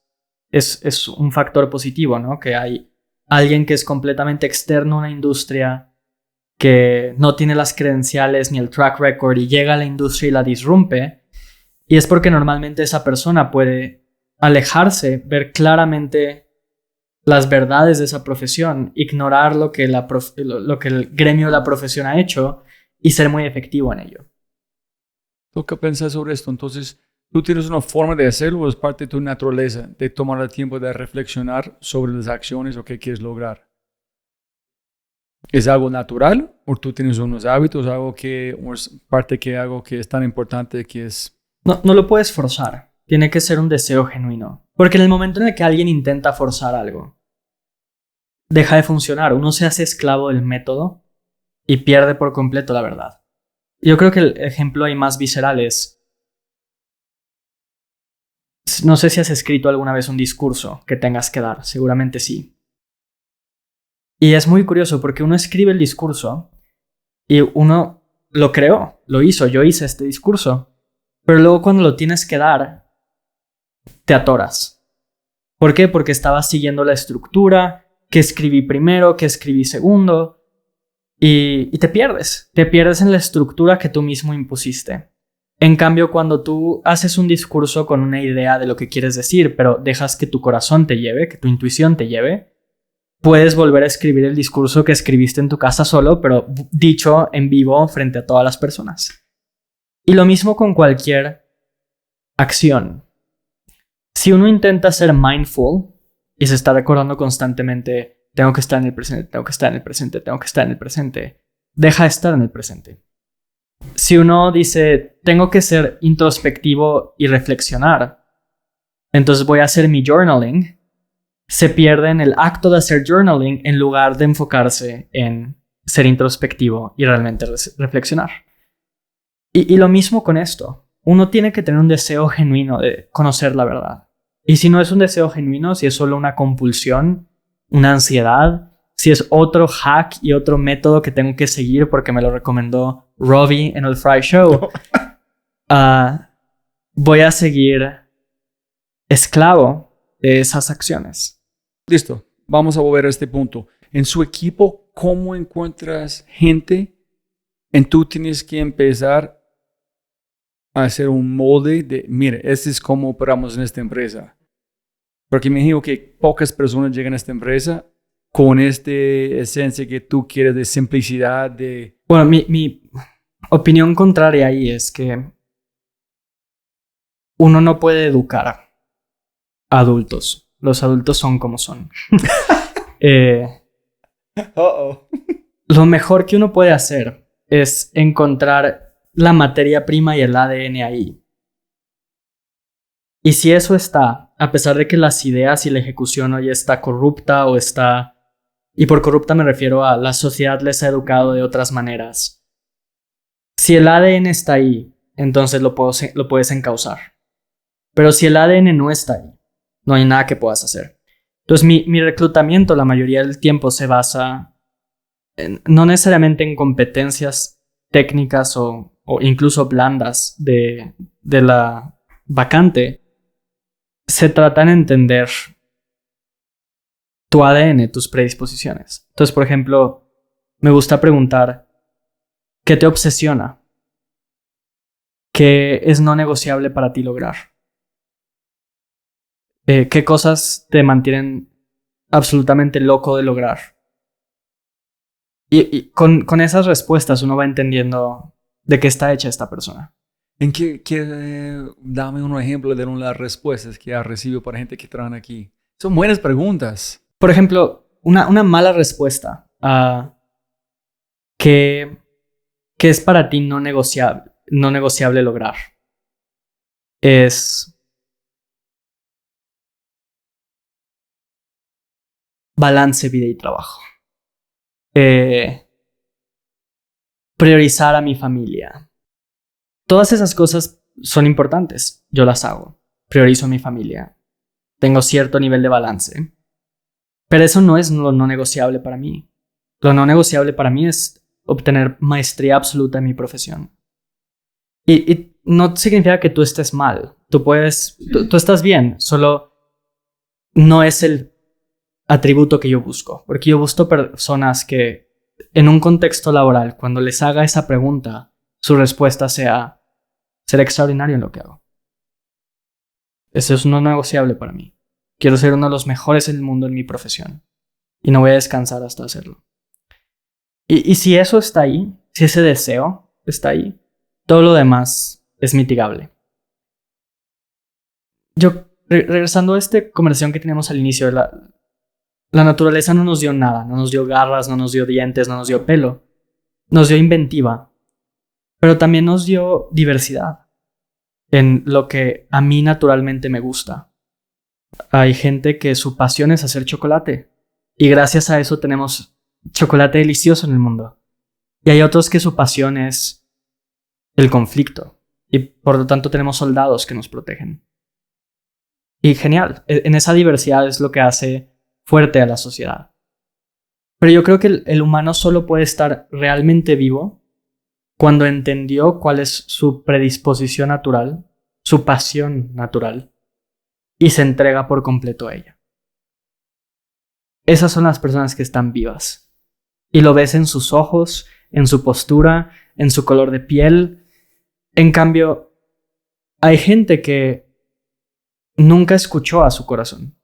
un factor positivo, ¿no? Que hay alguien que es completamente externo a una industria, que no tiene las credenciales ni el track record y llega a la industria y la disrumpe. Y es porque normalmente esa persona puede alejarse, ver claramente las verdades de esa profesión, ignorar lo que el gremio de la profesión ha hecho y ser muy efectivo en ello. ¿Tú qué piensas sobre esto? Entonces, ¿tú tienes una forma de hacerlo o es parte de tu naturaleza de tomar el tiempo de reflexionar sobre las acciones o qué quieres lograr? ¿Es algo natural o tú tienes unos hábitos, algo que o es parte que algo que es tan importante que es... No lo puedes forzar. Tiene que ser un deseo genuino. Porque en el momento en el que alguien intenta forzar algo, deja de funcionar. Uno se hace esclavo del método y pierde por completo la verdad. Yo creo que el ejemplo ahí más visceral es... No sé si has escrito alguna vez un discurso que tengas que dar. Seguramente sí. Y es muy curioso porque uno escribe el discurso y uno lo creó, lo hizo. Yo hice este discurso. Pero luego cuando lo tienes que dar, te atoras. ¿Por qué? Porque estabas siguiendo la estructura, que escribí primero, que escribí segundo, y te pierdes. Te pierdes en la estructura que tú mismo impusiste. En cambio, cuando tú haces un discurso con una idea de lo que quieres decir, pero dejas que tu corazón te lleve, que tu intuición te lleve, puedes volver a escribir el discurso que escribiste en tu casa solo, pero dicho en vivo frente a todas las personas. Y lo mismo con cualquier acción. Si uno intenta ser mindful y se está recordando constantemente, tengo que estar en el presente, tengo que estar en el presente, tengo que estar en el presente, deja de estar en el presente. Si uno dice, tengo que ser introspectivo y reflexionar, entonces voy a hacer mi journaling, se pierde en el acto de hacer journaling en lugar de enfocarse en ser introspectivo y realmente reflexionar. Y lo mismo con esto. Uno tiene que tener un deseo genuino de conocer la verdad. Y si no es un deseo genuino, si es solo una compulsión, una ansiedad, si es otro hack y otro método que tengo que seguir porque me lo recomendó Robbie en el Fry Show, voy a seguir esclavo de esas acciones. Listo, vamos a volver a este punto. En su equipo, ¿cómo encuentras gente? Tú tienes que empezar a hacer un molde de, mire, este es cómo operamos en esta empresa. Porque me imagino que pocas personas llegan a esta empresa con esta esencia que tú quieres de simplicidad, de... Bueno, mi opinión contraria ahí es que uno no puede educar a adultos. Los adultos son como son. Lo mejor que uno puede hacer es encontrar la materia prima y el ADN ahí. Y si eso está, a pesar de que las ideas y la ejecución hoy está corrupta o está... Y por corrupta me refiero a la sociedad les ha educado de otras maneras. Si el ADN está ahí, entonces lo puedes encauzar. Pero si el ADN no está ahí, no hay nada que puedas hacer. Entonces mi reclutamiento la mayoría del tiempo se basa no necesariamente en competencias técnicas o incluso blandas de la vacante. Se trata en entender tu ADN, tus predisposiciones. Entonces, por ejemplo, me gusta preguntar, ¿qué te obsesiona? ¿Qué es no negociable para ti lograr? ¿Qué cosas te mantienen absolutamente loco de lograr? Y con esas respuestas uno va entendiendo de qué está hecha esta persona. ¿En dame un ejemplo de las respuestas que has recibido para gente que trabaja aquí? Son buenas preguntas. Por ejemplo, una mala respuesta a qué es para ti no negociable lograr es balance, vida y trabajo. Priorizar a mi familia. Todas esas cosas son importantes. Yo las hago. Priorizo a mi familia. Tengo cierto nivel de balance. Pero eso no es lo no negociable para mí. Lo no negociable para mí es obtener maestría absoluta en mi profesión. Y no significa que tú estés mal. Tú estás bien. Solo no es el atributo que yo busco. Porque yo busco personas que en un contexto laboral, cuando les haga esa pregunta, su respuesta sea ser extraordinario en lo que hago. Eso es no negociable para mí. Quiero ser uno de los mejores en el mundo en mi profesión. Y no voy a descansar hasta hacerlo. Y si eso está ahí, si ese deseo está ahí, todo lo demás es mitigable. Regresando a esta conversación que teníamos al inicio, la naturaleza no nos dio nada. No nos dio garras, no nos dio dientes, no nos dio pelo. Nos dio inventiva. Pero también nos dio diversidad en lo que a mí naturalmente me gusta. Hay gente que su pasión es hacer chocolate. Y gracias a eso tenemos chocolate delicioso en el mundo. Y hay otros que su pasión es el conflicto. Y por lo tanto tenemos soldados que nos protegen. Y genial. En esa diversidad es lo que hace fuerte a la sociedad. Pero yo creo que el humano solo puede estar realmente vivo cuando entendió cuál es su predisposición natural, su pasión natural, y se entrega por completo a ella. Esas son las personas que están vivas. Y lo ves en sus ojos, en su postura, en su color de piel. En cambio, hay gente que nunca escuchó a su corazón.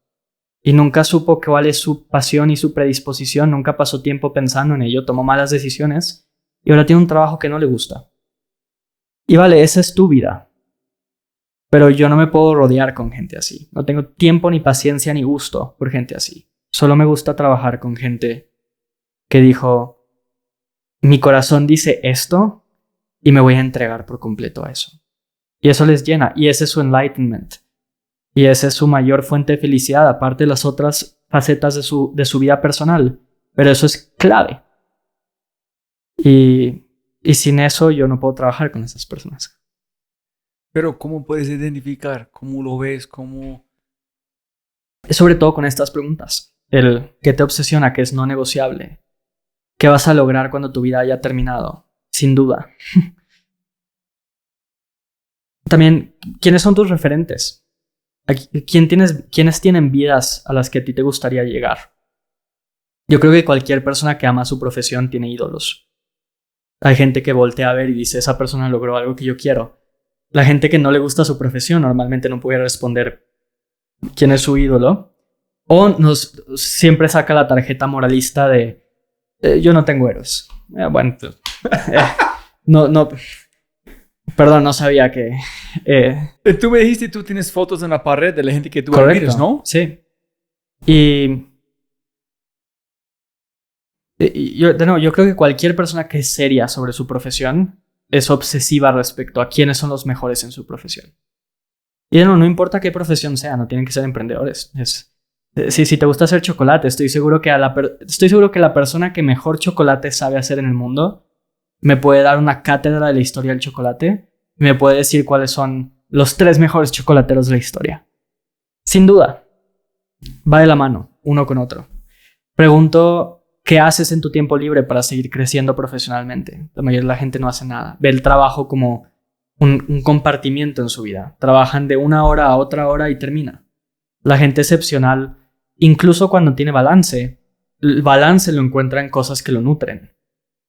Y nunca supo cuál es su pasión y su predisposición. Nunca pasó tiempo pensando en ello. Tomó malas decisiones. Y ahora tiene un trabajo que no le gusta. Y vale, esa es tu vida. Pero yo no me puedo rodear con gente así. No tengo tiempo, ni paciencia, ni gusto por gente así. Solo me gusta trabajar con gente que dijo, mi corazón dice esto y me voy a entregar por completo a eso. Y eso les llena. Y ese es su enlightenment. Y esa es su mayor fuente de felicidad, aparte de las otras facetas de su vida personal. Pero eso es clave. Y sin eso yo no puedo trabajar con esas personas. Pero ¿cómo puedes identificar? ¿Cómo lo ves? ¿Cómo? Sobre todo con estas preguntas. El ¿qué te obsesiona? ¿Qué es no negociable? ¿Qué vas a lograr cuando tu vida haya terminado? Sin duda. También, ¿quiénes son tus referentes? ¿Quiénes tienen vidas a las que a ti te gustaría llegar? Yo creo que cualquier persona que ama su profesión tiene ídolos. Hay gente que voltea a ver y dice, esa persona logró algo que yo quiero. La gente que no le gusta su profesión normalmente no puede responder quién es su ídolo. O siempre saca la tarjeta moralista de yo no tengo héroes. Bueno, no. Perdón, no sabía que... Tú me dijiste, tú tienes fotos en la pared de la gente que tú correcto, admiras, ¿no? Sí. Y yo creo que cualquier persona que es seria sobre su profesión es obsesiva respecto a quiénes son los mejores en su profesión. Y no importa qué profesión sea, no tienen que ser emprendedores. Si te gusta hacer chocolate, estoy seguro que la persona que mejor chocolate sabe hacer en el mundo me puede dar una cátedra de la historia del chocolate y me puede decir cuáles son los 3 mejores chocolateros de la historia. Sin duda, va de la mano, uno con otro. Pregunto, ¿qué haces en tu tiempo libre para seguir creciendo profesionalmente? La mayoría de la gente no hace nada. Ve el trabajo como un compartimiento en su vida. Trabajan de una hora a otra hora y termina. La gente excepcional, incluso cuando tiene balance, el balance lo encuentra en cosas que lo nutren.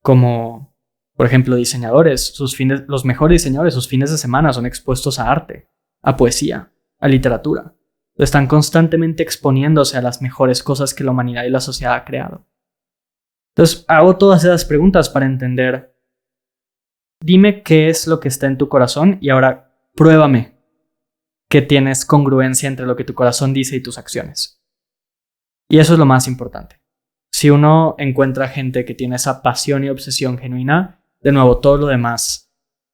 Como, por ejemplo, diseñadores. Los mejores diseñadores, sus fines de semana son expuestos a arte, a poesía, a literatura. Están constantemente exponiéndose a las mejores cosas que la humanidad y la sociedad ha creado. Entonces, hago todas esas preguntas para entender. Dime qué es lo que está en tu corazón y ahora pruébame que tienes congruencia entre lo que tu corazón dice y tus acciones. Y eso es lo más importante. Si uno encuentra gente que tiene esa pasión y obsesión genuina, de nuevo, todo lo demás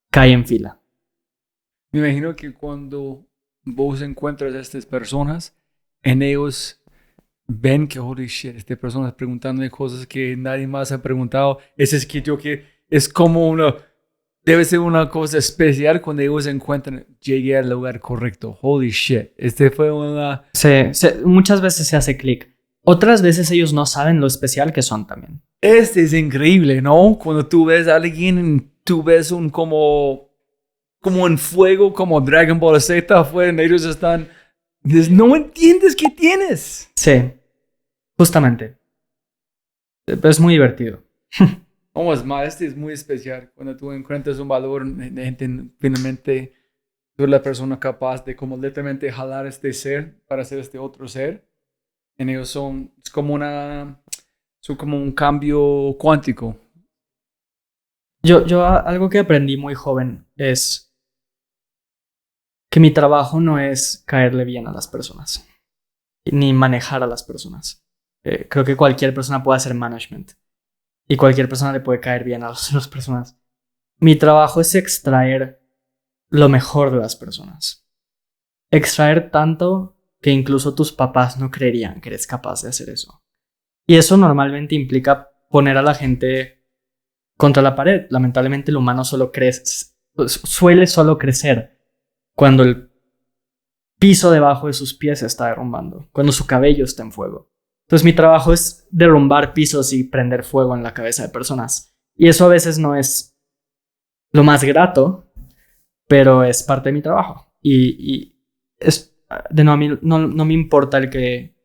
cae en fila. Me imagino que cuando vos encuentras a estas personas, en ellos ven que, holy shit, esta persona está preguntándome cosas que nadie más ha preguntado. Ese es que yo que es como debe ser una cosa especial cuando ellos encuentran, llegué al lugar correcto. Holy shit, fue una... Muchas veces se hace clic. Otras veces ellos no saben lo especial que son también. Es increíble, ¿no? Cuando tú ves a alguien, tú ves como en fuego, como Dragon Ball Z afuera, y ellos están... No entiendes qué tienes. Sí, justamente. Es muy divertido. Vamos, más, es muy especial. Cuando tú encuentras un valor, finalmente tú eres la persona capaz de como literalmente jalar este ser para hacer este otro ser. En ellos son como un cambio cuántico. Algo que aprendí muy joven es que mi trabajo no es caerle bien a las personas, ni manejar a las personas. Creo que cualquier persona puede hacer management y cualquier persona le puede caer bien a las personas. Mi trabajo es extraer lo mejor de las personas. Extraer tanto que incluso tus papás no creerían que eres capaz de hacer eso. Y eso normalmente implica poner a la gente contra la pared. Lamentablemente el humano suele solo crecer cuando el piso debajo de sus pies se está derrumbando, cuando su cabello está en fuego. Entonces mi trabajo es derrumbar pisos y prender fuego en la cabeza de personas. Y eso a veces no es lo más grato, pero es parte de mi trabajo. Y es, de nuevo, a mí no me importa el que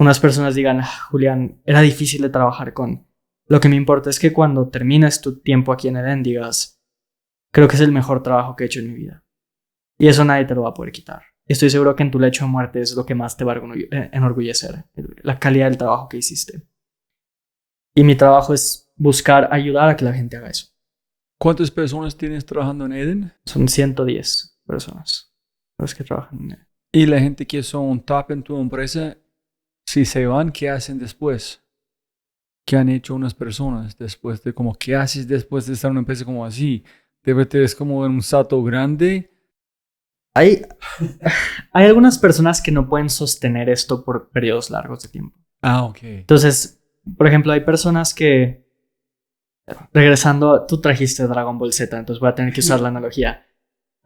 unas personas digan, Julián, era difícil de trabajar con. Lo que me importa es que cuando termines tu tiempo aquí en Eden digas, creo que es el mejor trabajo que he hecho en mi vida. Y eso nadie te lo va a poder quitar. Estoy seguro que en tu lecho de muerte es lo que más te va a enorgullecer, la calidad del trabajo que hiciste. Y mi trabajo es buscar ayudar a que la gente haga eso. ¿Cuántas personas tienes trabajando en Eden? Son 110 personas las que trabajan en Eden. Y la gente que son top en tu empresa, si se van, ¿qué hacen después? ¿Qué han hecho unas personas después de como qué haces después de estar en una empresa como así? Es como un salto grande. Hay algunas personas que no pueden sostener esto por periodos largos de tiempo. Ok. Entonces, por ejemplo, hay personas que, regresando, tú trajiste Dragon Ball Z, entonces voy a tener que usar la analogía.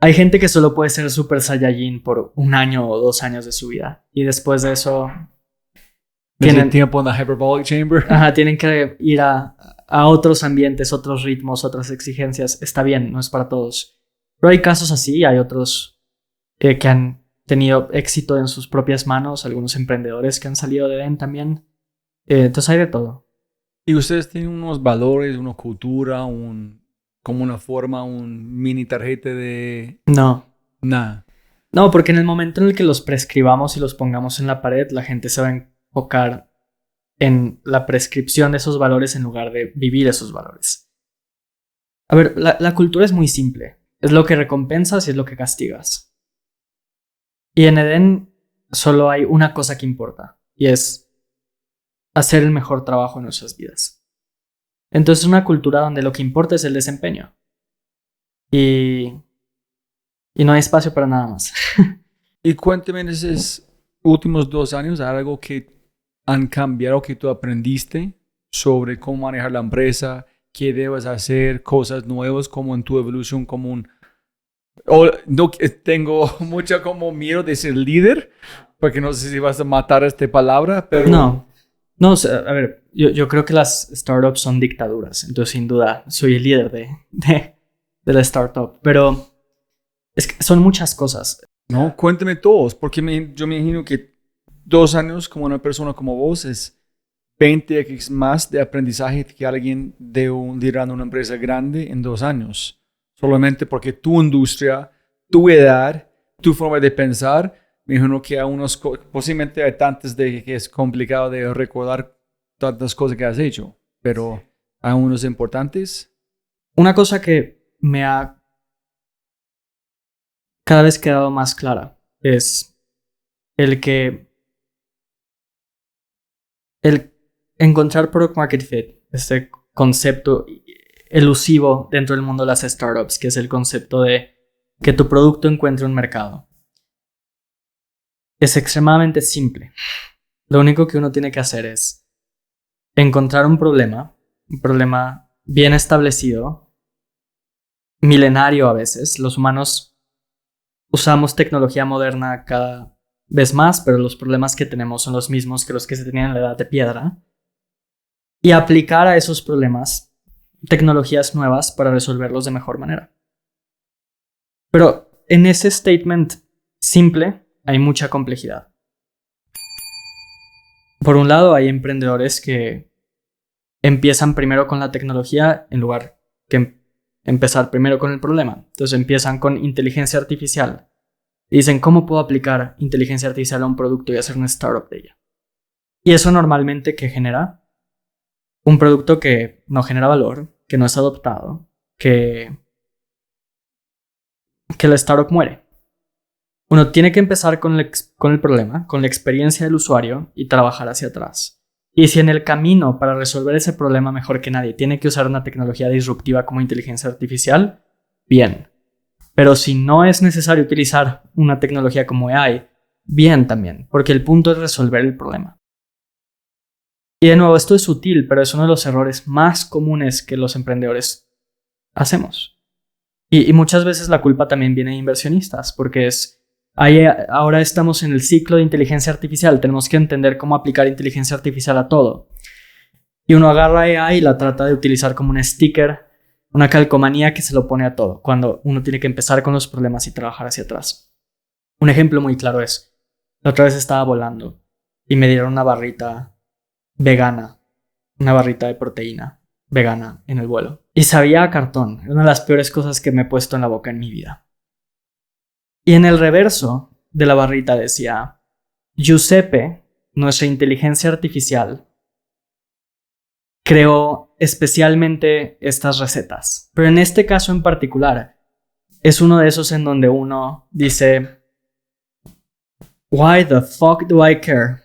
Hay gente que solo puede ser Super Saiyajin por 1 año o 2 años de su vida. Y después de eso... Tienen tiempo en la Hyperbolic Chamber. Ajá, tienen que ir a otros ambientes, otros ritmos, otras exigencias. Está bien, no es para todos. Pero hay casos así, hay otros que han tenido éxito en sus propias manos, algunos emprendedores que han salido de EDEN también. Entonces hay de todo. ¿Y ustedes tienen unos valores, una cultura, como una forma, un mini tarjeta de...? No. Nada. No, porque en el momento en el que los prescribamos y los pongamos en la pared, la gente se va a enfocar en la prescripción de esos valores en lugar de vivir esos valores. A ver, la cultura es muy simple. Es lo que recompensas y es lo que castigas. Y en Eden solo hay una cosa que importa, y es hacer el mejor trabajo en nuestras vidas. Entonces es una cultura donde lo que importa es el desempeño. Y no hay espacio para nada más. Y cuéntame en esos últimos 2 años, algo que han cambiado, que tú aprendiste sobre cómo manejar la empresa, qué debes hacer, cosas nuevas, como en tu evolución como un... no, tengo mucho como miedo de ser líder, porque no sé si vas a matar esta palabra, pero... No, a ver, yo creo que las startups son dictaduras, entonces sin duda soy el líder de la startup, pero es que son muchas cosas. No, cuéntame todos, porque yo me imagino que 2 años como una persona como vos es 20x más de aprendizaje que alguien liderando una empresa grande en 2 años. Solamente porque tu industria, tu edad, tu forma de pensar, me imagino que a posiblemente hay tantas de que es complicado de recordar tantas cosas que has hecho, pero hay unos importantes. Una cosa que me ha cada vez quedado más clara es el que el encontrar product market fit, este concepto elusivo dentro del mundo de las startups, que es el concepto de que tu producto encuentre un mercado, es extremadamente simple. Lo único que uno tiene que hacer es encontrar un problema bien establecido, milenario a veces. Los humanos usamos tecnología moderna cada vez más, pero los problemas que tenemos son los mismos que los que se tenían en la edad de piedra. Y aplicar a esos problemas tecnologías nuevas para resolverlos de mejor manera. Pero en ese statement simple hay mucha complejidad. Por un lado, hay emprendedores que empiezan primero con la tecnología en lugar que empezar primero con el problema. Entonces empiezan con inteligencia artificial. Y dicen, ¿cómo puedo aplicar inteligencia artificial a un producto y hacer una startup de ella? Y eso normalmente, ¿qué genera? Un producto que no genera valor, que no es adoptado, que la startup muere. Uno tiene que empezar con el problema, con la experiencia del usuario y trabajar hacia atrás. Y si en el camino para resolver ese problema mejor que nadie tiene que usar una tecnología disruptiva como inteligencia artificial, bien. Pero si no es necesario utilizar una tecnología como AI, bien también, porque el punto es resolver el problema. Y de nuevo, esto es sutil, pero es uno de los errores más comunes que los emprendedores hacemos. Y muchas veces la culpa también viene de inversionistas, porque ahora estamos en el ciclo de inteligencia artificial, tenemos que entender cómo aplicar inteligencia artificial a todo. Y uno agarra AI y la trata de utilizar como un sticker, una calcomanía que se lo pone a todo, cuando uno tiene que empezar con los problemas y trabajar hacia atrás. Un ejemplo muy claro es, la otra vez estaba volando y me dieron una barrita vegana, una barrita de proteína vegana en el vuelo. Y sabía a cartón, era una de las peores cosas que me he puesto en la boca en mi vida. Y en el reverso de la barrita decía, Giuseppe, nuestra inteligencia artificial, creó especialmente estas recetas. Pero en este caso en particular, es uno de esos en donde uno dice, why the fuck do I care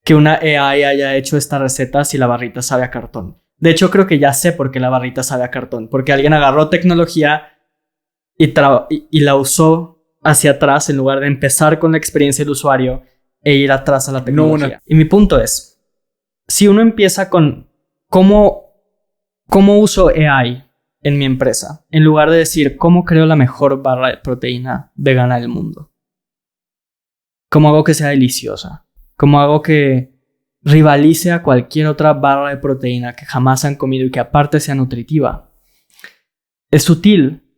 que una AI haya hecho esta receta si la barrita sabe a cartón? De hecho, creo que ya sé por qué la barrita sabe a cartón. Porque alguien agarró tecnología y la usó hacia atrás en lugar de empezar con la experiencia del usuario e ir atrás a la tecnología. Y mi punto es, si uno empieza con cómo uso AI en mi empresa, en lugar de decir cómo creo la mejor barra de proteína vegana del mundo, cómo hago que sea deliciosa, cómo hago que rivalice a cualquier otra barra de proteína que jamás han comido y que aparte sea nutritiva. Es sutil,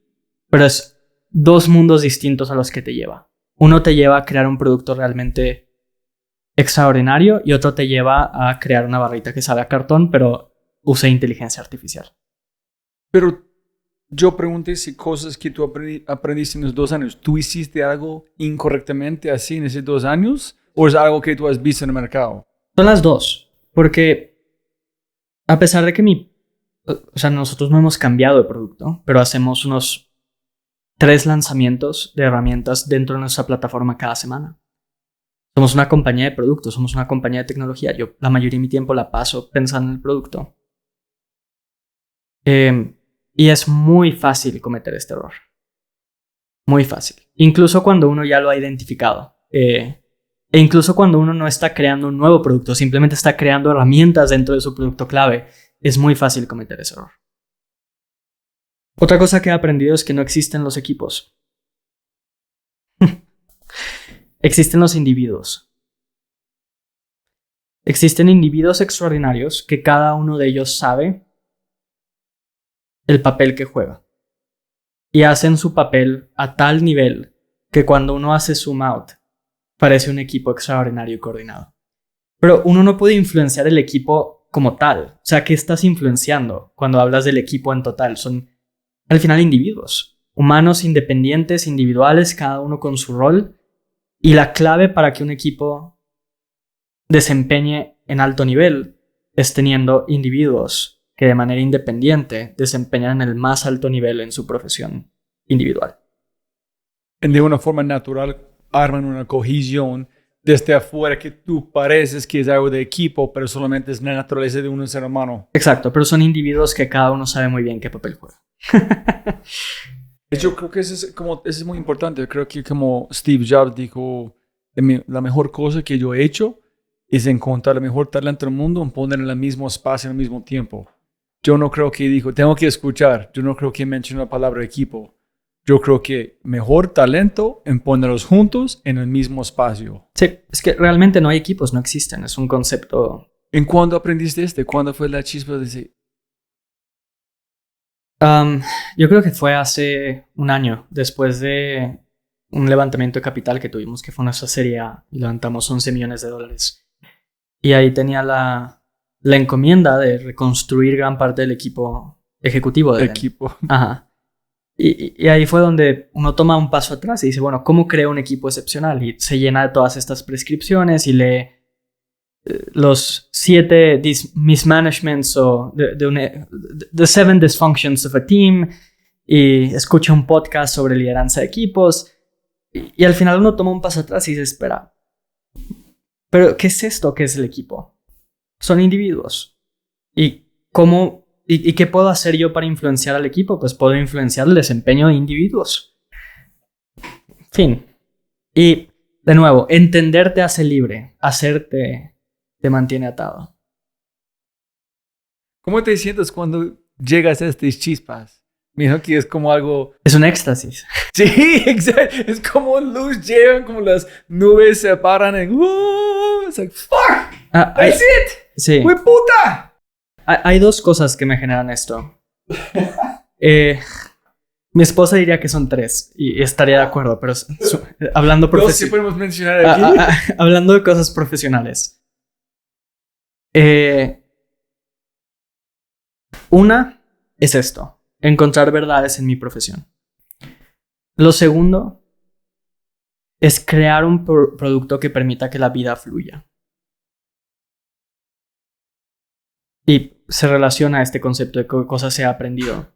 pero es dos mundos distintos a los que te lleva. Uno te lleva a crear un producto realmente extraordinario y otro te lleva a crear una barrita que sabe a cartón, pero use inteligencia artificial. Pero yo pregunté si cosas que tú aprendiste en los 2 años, ¿tú hiciste algo incorrectamente así en esos 2 años? ¿O es algo que tú has visto en el mercado? Son las dos, porque a pesar de que nosotros no hemos cambiado de producto, pero hacemos unos 3 lanzamientos de herramientas dentro de nuestra plataforma cada semana. Somos una compañía de productos, somos una compañía de tecnología. Yo la mayoría de mi tiempo la paso pensando en el producto. Y es muy fácil cometer este error. Muy fácil. Incluso cuando uno ya lo ha identificado. E incluso cuando uno no está creando un nuevo producto, simplemente está creando herramientas dentro de su producto clave, es muy fácil cometer ese error. Otra cosa que he aprendido es que no existen los equipos. Existen los individuos. Existen individuos extraordinarios que cada uno de ellos sabe el papel que juega. Y hacen su papel a tal nivel que cuando uno hace zoom out, parece un equipo extraordinario y coordinado. Pero uno no puede influenciar el equipo como tal. O sea, ¿qué estás influenciando cuando hablas del equipo en total? Son, al final, individuos. Humanos independientes, individuales, cada uno con su rol. Y la clave para que un equipo desempeñe en alto nivel es teniendo individuos que de manera independiente desempeñan el más alto nivel en su profesión individual. De una forma natural arman una cohesión desde afuera que tú pareces que es algo de equipo, pero solamente es la naturaleza de un ser humano. Exacto, pero son individuos que cada uno sabe muy bien qué papel juega. Yo creo que eso es muy importante. Creo que como Steve Jobs dijo, la mejor cosa que yo he hecho es encontrar el mejor talento del mundo y poner en el mismo espacio al mismo tiempo. Yo no creo que dijo, tengo que escuchar. Yo no creo que mencionó la palabra equipo. Yo creo que mejor talento en ponerlos juntos en el mismo espacio. Sí, es que realmente no hay equipos, no existen. Es un concepto... ¿En cuándo aprendiste ¿Cuándo fue la chispa de ese? Yo creo que fue hace un año, después de un levantamiento de capital que tuvimos, que fue nuestra serie A, y levantamos $11 millones. Y ahí tenía la encomienda de reconstruir gran parte del equipo ejecutivo de equipo. Ajá. Y ahí fue donde uno toma un paso atrás y dice, bueno, ¿cómo creo un equipo excepcional? Y se llena de todas estas prescripciones y lee los 7 mismanagements o the 7 dysfunctions of a team, y escucha un podcast sobre lideranza de equipos, y al final uno toma un paso atrás y dice, espera, pero ¿qué es esto que es el equipo? Son individuos. ¿Y cómo? ¿Y qué puedo hacer yo para influenciar al equipo? Pues puedo influenciar el desempeño de individuos. Fin. Y, de nuevo, entender te hace libre. Hacerte te mantiene atado. ¿Cómo te sientes cuando llegas a estas chispas? Mira que es como algo... Es un éxtasis. Sí, exacto. Es como luz llegan, como las nubes se paran en... It's like, fuck! That's it! Sí. ¡Hue puta! Hay 2 cosas que me generan esto. Mi esposa diría que son 3 y estaría de acuerdo, pero hablando sí podemos mencionar aquí. hablando de cosas profesionales. Una es esto, encontrar verdades en mi profesión. Lo segundo es crear un producto que permita que la vida fluya. Y se relaciona a este concepto de qué cosas se ha aprendido.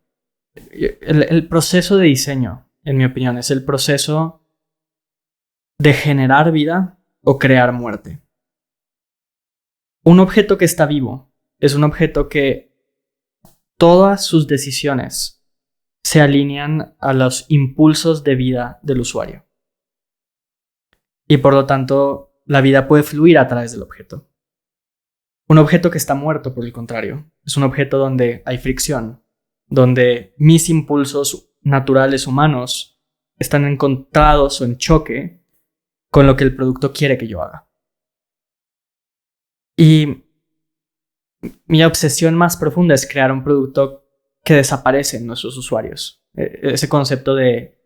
El proceso de diseño, en mi opinión, es el proceso de generar vida o crear muerte. Un objeto que está vivo es un objeto que todas sus decisiones se alinean a los impulsos de vida del usuario. Y por lo tanto, la vida puede fluir a través del objeto. Un objeto que está muerto, por el contrario, es un objeto donde hay fricción, donde mis impulsos naturales humanos están encontrados o en choque con lo que el producto quiere que yo haga. Y mi obsesión más profunda es crear un producto que desaparece en nuestros usuarios. Ese concepto de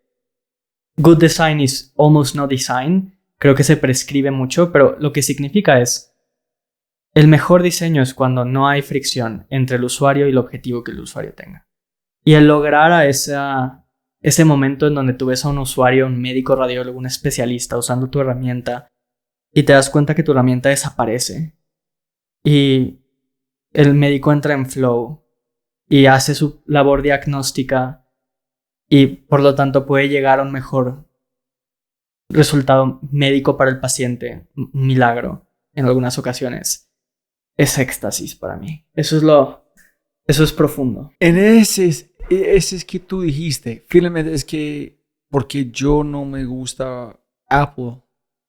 good design is almost no design, creo que se prescribe mucho, pero lo que significa es el mejor diseño es cuando no hay fricción entre el usuario y el objetivo que el usuario tenga. Y el lograr a ese momento en donde tú ves a un usuario, un médico, radiólogo, un especialista usando tu herramienta y te das cuenta que tu herramienta desaparece y el médico entra en flow y hace su labor diagnóstica y por lo tanto puede llegar a un mejor resultado médico para el paciente, un milagro en algunas ocasiones. Es éxtasis para mí. Eso es profundo. En ese es que tú dijiste, finalmente es que porque yo no me gusta Apple,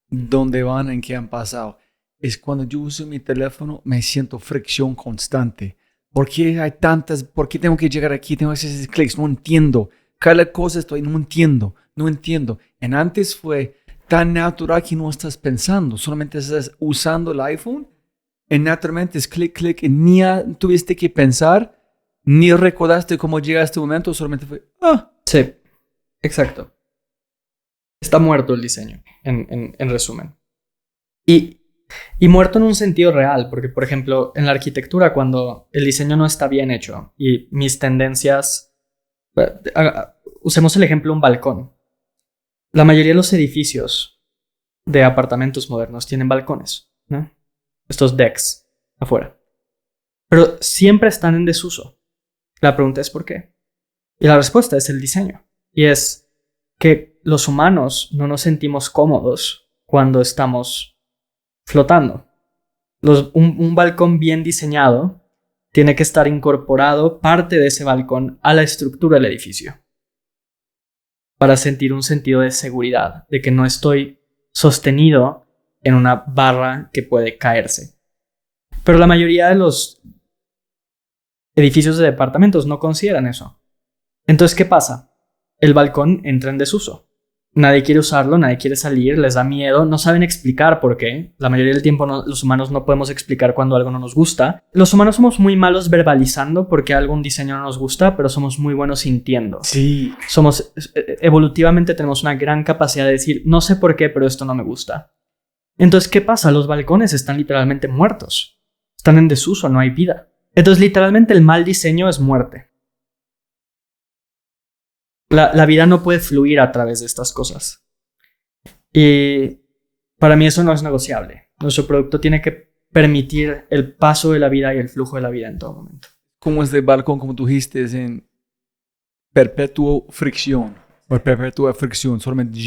dónde van, en qué han pasado, es cuando yo uso mi teléfono me siento fricción constante. ¿Por qué hay tantas? ¿Por qué tengo que llegar aquí? Tengo que hacer esos clics. No entiendo. Cada cosa no entiendo. En antes fue tan natural que no estás pensando, solamente estás usando el iPhone. Y naturalmente es clic, y ni tuviste que pensar, ni recordaste cómo llegaste a este momento, solamente fue, Sí, exacto. Está muerto el diseño, en resumen. Y muerto en un sentido real, porque, por ejemplo, en la arquitectura, cuando el diseño no está bien hecho y mis tendencias... Usemos el ejemplo de un balcón. La mayoría de los edificios de apartamentos modernos tienen balcones, ¿no? Estos decks afuera. Pero siempre están en desuso. La pregunta es ¿por qué? Y la respuesta es el diseño. Y es que los humanos no nos sentimos cómodos cuando estamos flotando. Un balcón bien diseñado tiene que estar incorporado parte de ese balcón a la estructura del edificio para sentir un sentido de seguridad, de que no estoy sostenido en una barra que puede caerse. Pero la mayoría de los edificios de departamentos no consideran eso. Entonces, ¿qué pasa? El balcón entra en desuso. Nadie quiere usarlo, nadie quiere salir, les da miedo, no saben explicar por qué. La mayoría del tiempo los humanos no podemos explicar cuando algo no nos gusta. Los humanos somos muy malos verbalizando por qué algún diseño no nos gusta, pero somos muy buenos sintiendo. Sí. Evolutivamente tenemos una gran capacidad de decir, no sé por qué, pero esto no me gusta. Entonces, ¿qué pasa? Los balcones están literalmente muertos. Están en desuso, no hay vida. Entonces, literalmente el mal diseño es muerte. La vida no puede fluir a través de estas cosas. Y para mí eso no es negociable. Nuestro producto tiene que permitir el paso de la vida y el flujo de la vida en todo momento. Como este balcón, como tú dijiste, es en perpetua fricción. O perpetua fricción, solamente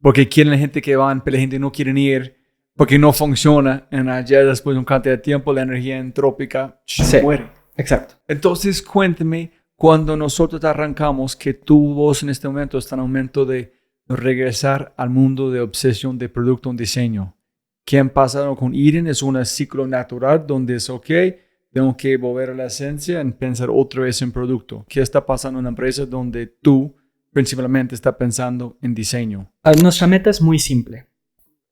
porque quieren la gente que van, pero la gente no quiere ir porque no funciona. En allá después de un cantidad de tiempo, la energía entrópica muere. Exacto. Entonces, cuéntame, cuando nosotros arrancamos, que vos en este momento está en un momento de regresar al mundo de obsesión de producto y diseño. ¿Qué han pasado con Eden? Es un ciclo natural donde es ok, tengo que volver a la esencia y pensar otra vez en producto. ¿Qué está pasando en una empresa donde tú principalmente estás pensando en diseño? Nuestra meta es muy simple.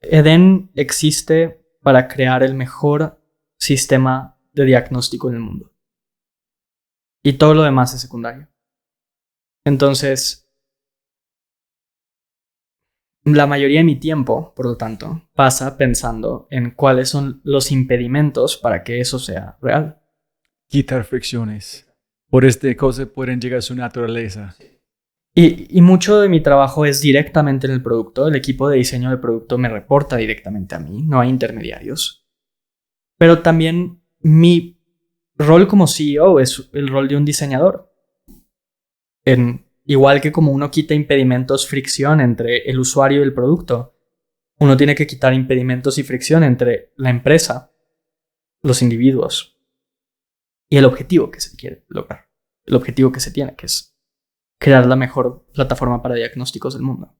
Eden existe para crear el mejor sistema de diagnóstico en el mundo. Y todo lo demás es secundario. Entonces, la mayoría de mi tiempo, por lo tanto, pasa pensando en cuáles son los impedimentos para que eso sea real. Quitar fricciones. Por esta cosa pueden llegar a su naturaleza. Y mucho de mi trabajo es directamente en el producto. El equipo de diseño de producto me reporta directamente a mí, no hay intermediarios. Pero también mi rol como CEO es el rol de un diseñador. Igual que como uno quita impedimentos, fricción entre el usuario y el producto, uno tiene que quitar impedimentos y fricción entre la empresa, los individuos y el objetivo que se quiere lograr. El objetivo que se tiene, que es crear la mejor plataforma para diagnósticos del mundo.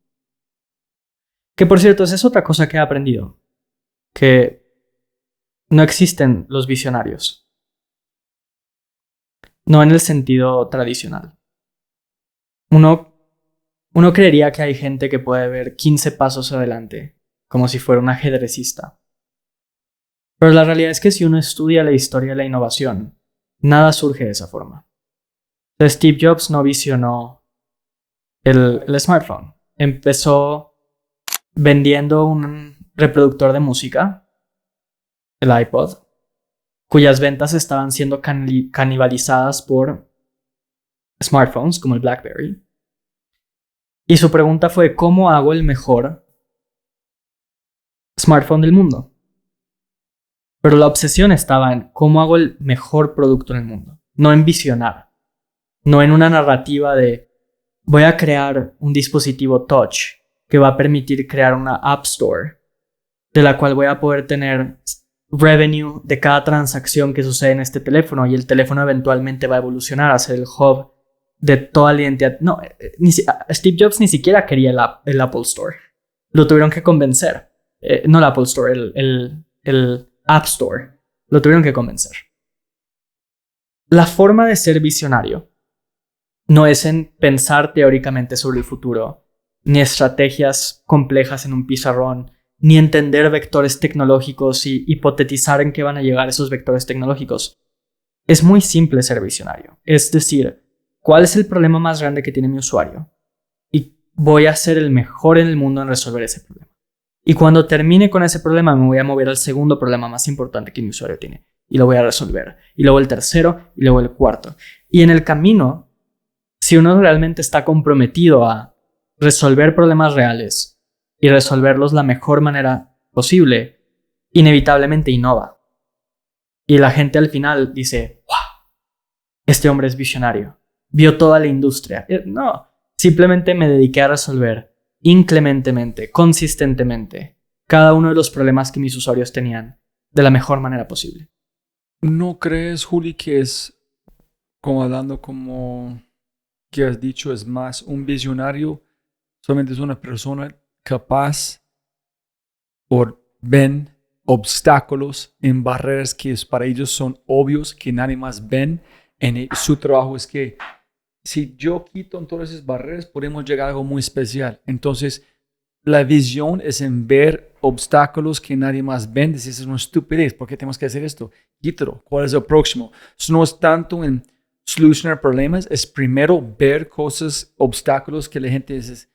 Que por cierto, esa es otra cosa que he aprendido. Que no existen los visionarios. No en el sentido tradicional. Uno creería que hay gente que puede ver 15 pasos adelante, como si fuera un ajedrecista. Pero la realidad es que si uno estudia la historia de la innovación, nada surge de esa forma. Steve Jobs no visionó el smartphone. Empezó vendiendo un reproductor de música, el iPod, cuyas ventas estaban siendo canibalizadas por smartphones como el BlackBerry. Y su pregunta fue, ¿cómo hago el mejor smartphone del mundo? Pero la obsesión estaba en cómo hago el mejor producto en el mundo, no en visionar, no en una narrativa de voy a crear un dispositivo touch que va a permitir crear una App Store de la cual voy a poder tener revenue de cada transacción que sucede en este teléfono y el teléfono eventualmente va a evolucionar a ser el hub de toda la identidad. No, Steve Jobs ni siquiera quería el Apple Store. Lo tuvieron que convencer. No el Apple Store, el App Store. Lo tuvieron que convencer. La forma de ser visionario no es en pensar teóricamente sobre el futuro, ni estrategias complejas en un pizarrón, ni entender vectores tecnológicos y hipotetizar en qué van a llegar esos vectores tecnológicos. Es muy simple ser visionario. Es decir, ¿cuál es el problema más grande que tiene mi usuario? Y voy a ser el mejor en el mundo en resolver ese problema. Y cuando termine con ese problema, me voy a mover al segundo problema más importante que mi usuario tiene. Y lo voy a resolver. Y luego el tercero, y luego el cuarto. Y en el camino, si uno realmente está comprometido a resolver problemas reales y resolverlos la mejor manera posible, inevitablemente innova. Y la gente al final dice, ¡wow! Este hombre es visionario. Vio toda la industria. No, simplemente me dediqué a resolver inclementemente, consistentemente, cada uno de los problemas que mis usuarios tenían de la mejor manera posible. ¿No crees, Juli, que es como hablando como que has dicho, es más un visionario? Solamente es una persona capaz o ven obstáculos en barreras que para ellos son obvios, que nadie más ven. Su trabajo es que si yo quito todas esas barreras, podemos llegar a algo muy especial. Entonces, la visión es en ver obstáculos que nadie más ve. Decir, es una estupidez. ¿Por qué tenemos que hacer esto? Quítalo. ¿Cuál es el próximo? Eso no es tanto en solucionar problemas. Es primero ver cosas, obstáculos que la gente dice,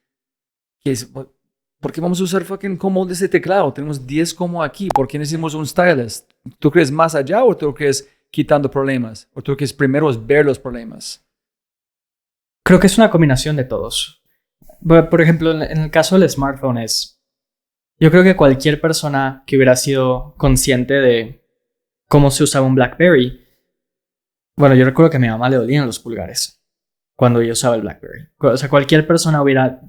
¿por qué vamos a usar fucking como ese teclado? Tenemos 10 como aquí. ¿Por qué necesitamos un stylus? ¿Tú crees más allá o tú crees quitando problemas? ¿O tú crees primero es ver los problemas? Creo que es una combinación de todos. Por ejemplo, en el caso del smartphone yo creo que cualquier persona que hubiera sido consciente de cómo se usaba un BlackBerry. Bueno, yo recuerdo que a mi mamá le dolían los pulgares cuando yo usaba el BlackBerry. O sea, cualquier persona hubiera,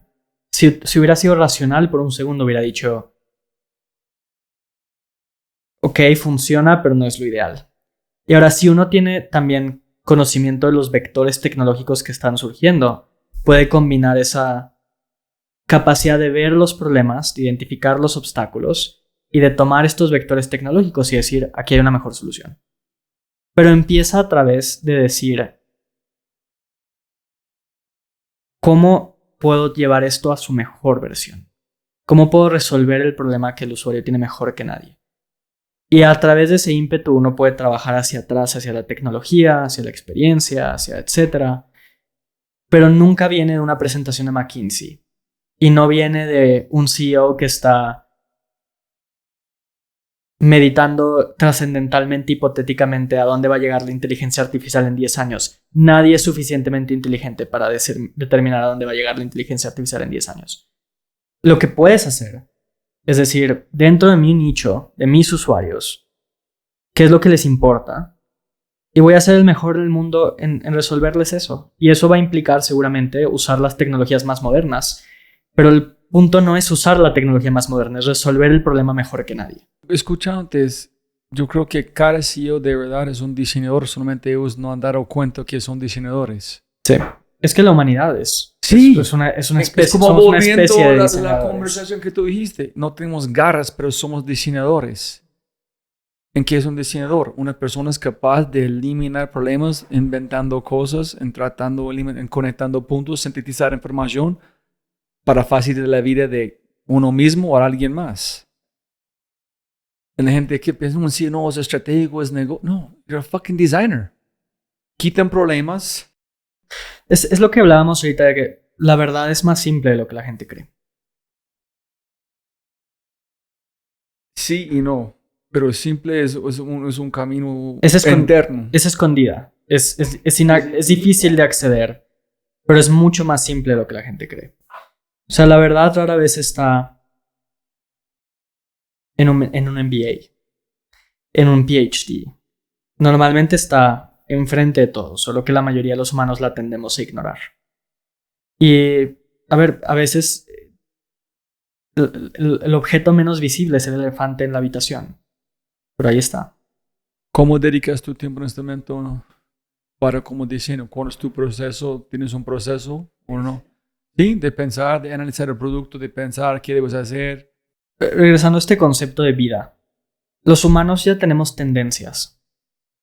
si hubiera sido racional por un segundo, hubiera dicho, ok, funciona, pero no es lo ideal. Y ahora, si uno tiene también conocimiento de los vectores tecnológicos que están surgiendo, puede combinar esa capacidad de ver los problemas, de identificar los obstáculos y de tomar estos vectores tecnológicos y decir, aquí hay una mejor solución. Pero empieza a través de decir, ¿cómo puedo llevar esto a su mejor versión? ¿Cómo puedo resolver el problema que el usuario tiene mejor que nadie? Y a través de ese ímpetu uno puede trabajar hacia atrás, hacia la tecnología, hacia la experiencia, hacia etcétera. Pero nunca viene de una presentación de McKinsey. Y no viene de un CEO que está meditando trascendentalmente, hipotéticamente, a dónde va a llegar la inteligencia artificial en 10 años. Nadie es suficientemente inteligente para determinar a dónde va a llegar la inteligencia artificial en 10 años. Lo que puedes hacer es decir, dentro de mi nicho, de mis usuarios, ¿qué es lo que les importa? Y voy a ser el mejor del mundo en resolverles eso. Y eso va a implicar seguramente usar las tecnologías más modernas. Pero el punto no es usar la tecnología más moderna, es resolver el problema mejor que nadie. Escuchantes, yo creo que cada CEO de verdad es un diseñador, solamente ellos no han dado cuenta que son diseñadores. Sí. Es que la humanidad es una especie, es como somos una volviendo especie de la diseñadores. conversación que tú dijiste. No tenemos garras, pero somos diseñadores. ¿En qué es un diseñador? Una persona es capaz de eliminar problemas, inventando cosas, en conectando puntos, sintetizar información para facilitar la vida de uno mismo o a alguien más. Y la gente que piensa, no, es estratégico, es negocio. No, you're a fucking designer. Quitan problemas. Es lo que hablábamos ahorita de que la verdad es más simple de lo que la gente cree. Sí y no. Pero simple es un camino Es interno. Es escondida. Es difícil de acceder. Pero es mucho más simple de lo que la gente cree. O sea, la verdad rara vez está en un MBA. En un PhD. Normalmente está enfrente de todo, solo que la mayoría de los humanos la tendemos a ignorar. Y, a ver, a veces el objeto menos visible es el elefante en la habitación. Pero ahí está. ¿Cómo dedicas tu tiempo en este momento para como diseño? ¿Cuál es tu proceso? ¿Tienes un proceso o no? Sí, de pensar, de analizar el producto, de pensar qué debes hacer. Regresando a este concepto de vida. Los humanos ya tenemos tendencias.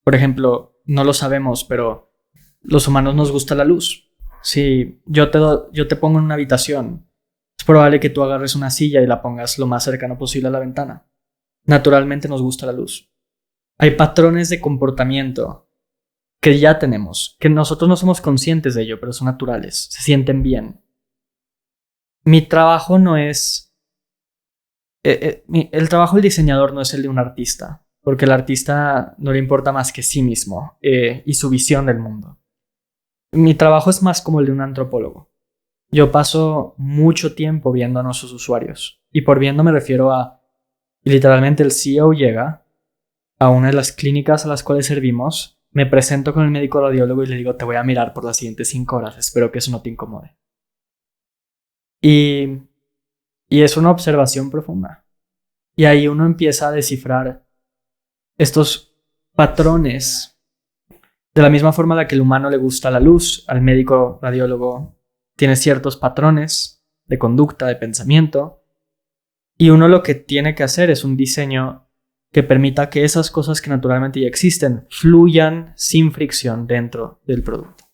Por ejemplo, no lo sabemos, pero los humanos nos gusta la luz. Si yo te pongo en una habitación, es probable que tú agarres una silla y la pongas lo más cercano posible a la ventana. Naturalmente nos gusta la luz. Hay patrones de comportamiento que ya tenemos, que nosotros no somos conscientes de ello, pero son naturales, se sienten bien. Mi trabajo no es... el trabajo del diseñador no es el de un artista. Porque al artista no le importa más que sí mismo y su visión del mundo. Mi trabajo es más como el de un antropólogo. Yo paso mucho tiempo viendo a nuestros usuarios. Y por viendo me refiero a... Literalmente el CEO llega a una de las clínicas a las cuales servimos, me presento con el médico radiólogo y le digo, te voy a mirar por las siguientes 5 horas. Espero que eso no te incomode. Y es una observación profunda. Y ahí uno empieza a descifrar estos patrones. De la misma forma en la que al humano le gusta la luz, al médico radiólogo tiene ciertos patrones de conducta, de pensamiento. Y uno lo que tiene que hacer es un diseño que permita que esas cosas que naturalmente ya existen fluyan sin fricción dentro del producto.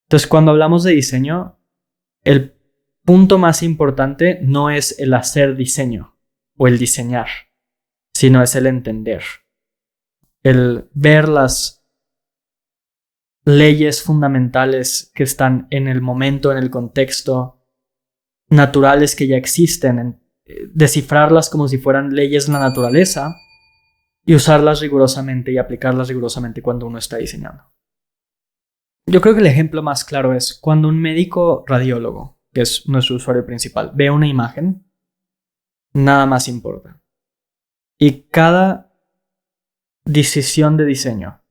Entonces, cuando hablamos de diseño, el punto más importante no es el hacer diseño o el diseñar, sino es el entender, el ver las leyes fundamentales que están en el momento, en el contexto, naturales que ya existen, descifrarlas como si fueran leyes de la naturaleza y usarlas rigurosamente y aplicarlas rigurosamente cuando uno está diseñando. Yo creo que el ejemplo más claro es cuando un médico radiólogo, que es nuestro usuario principal, ve una imagen, nada más importa. Y cada decisión de diseño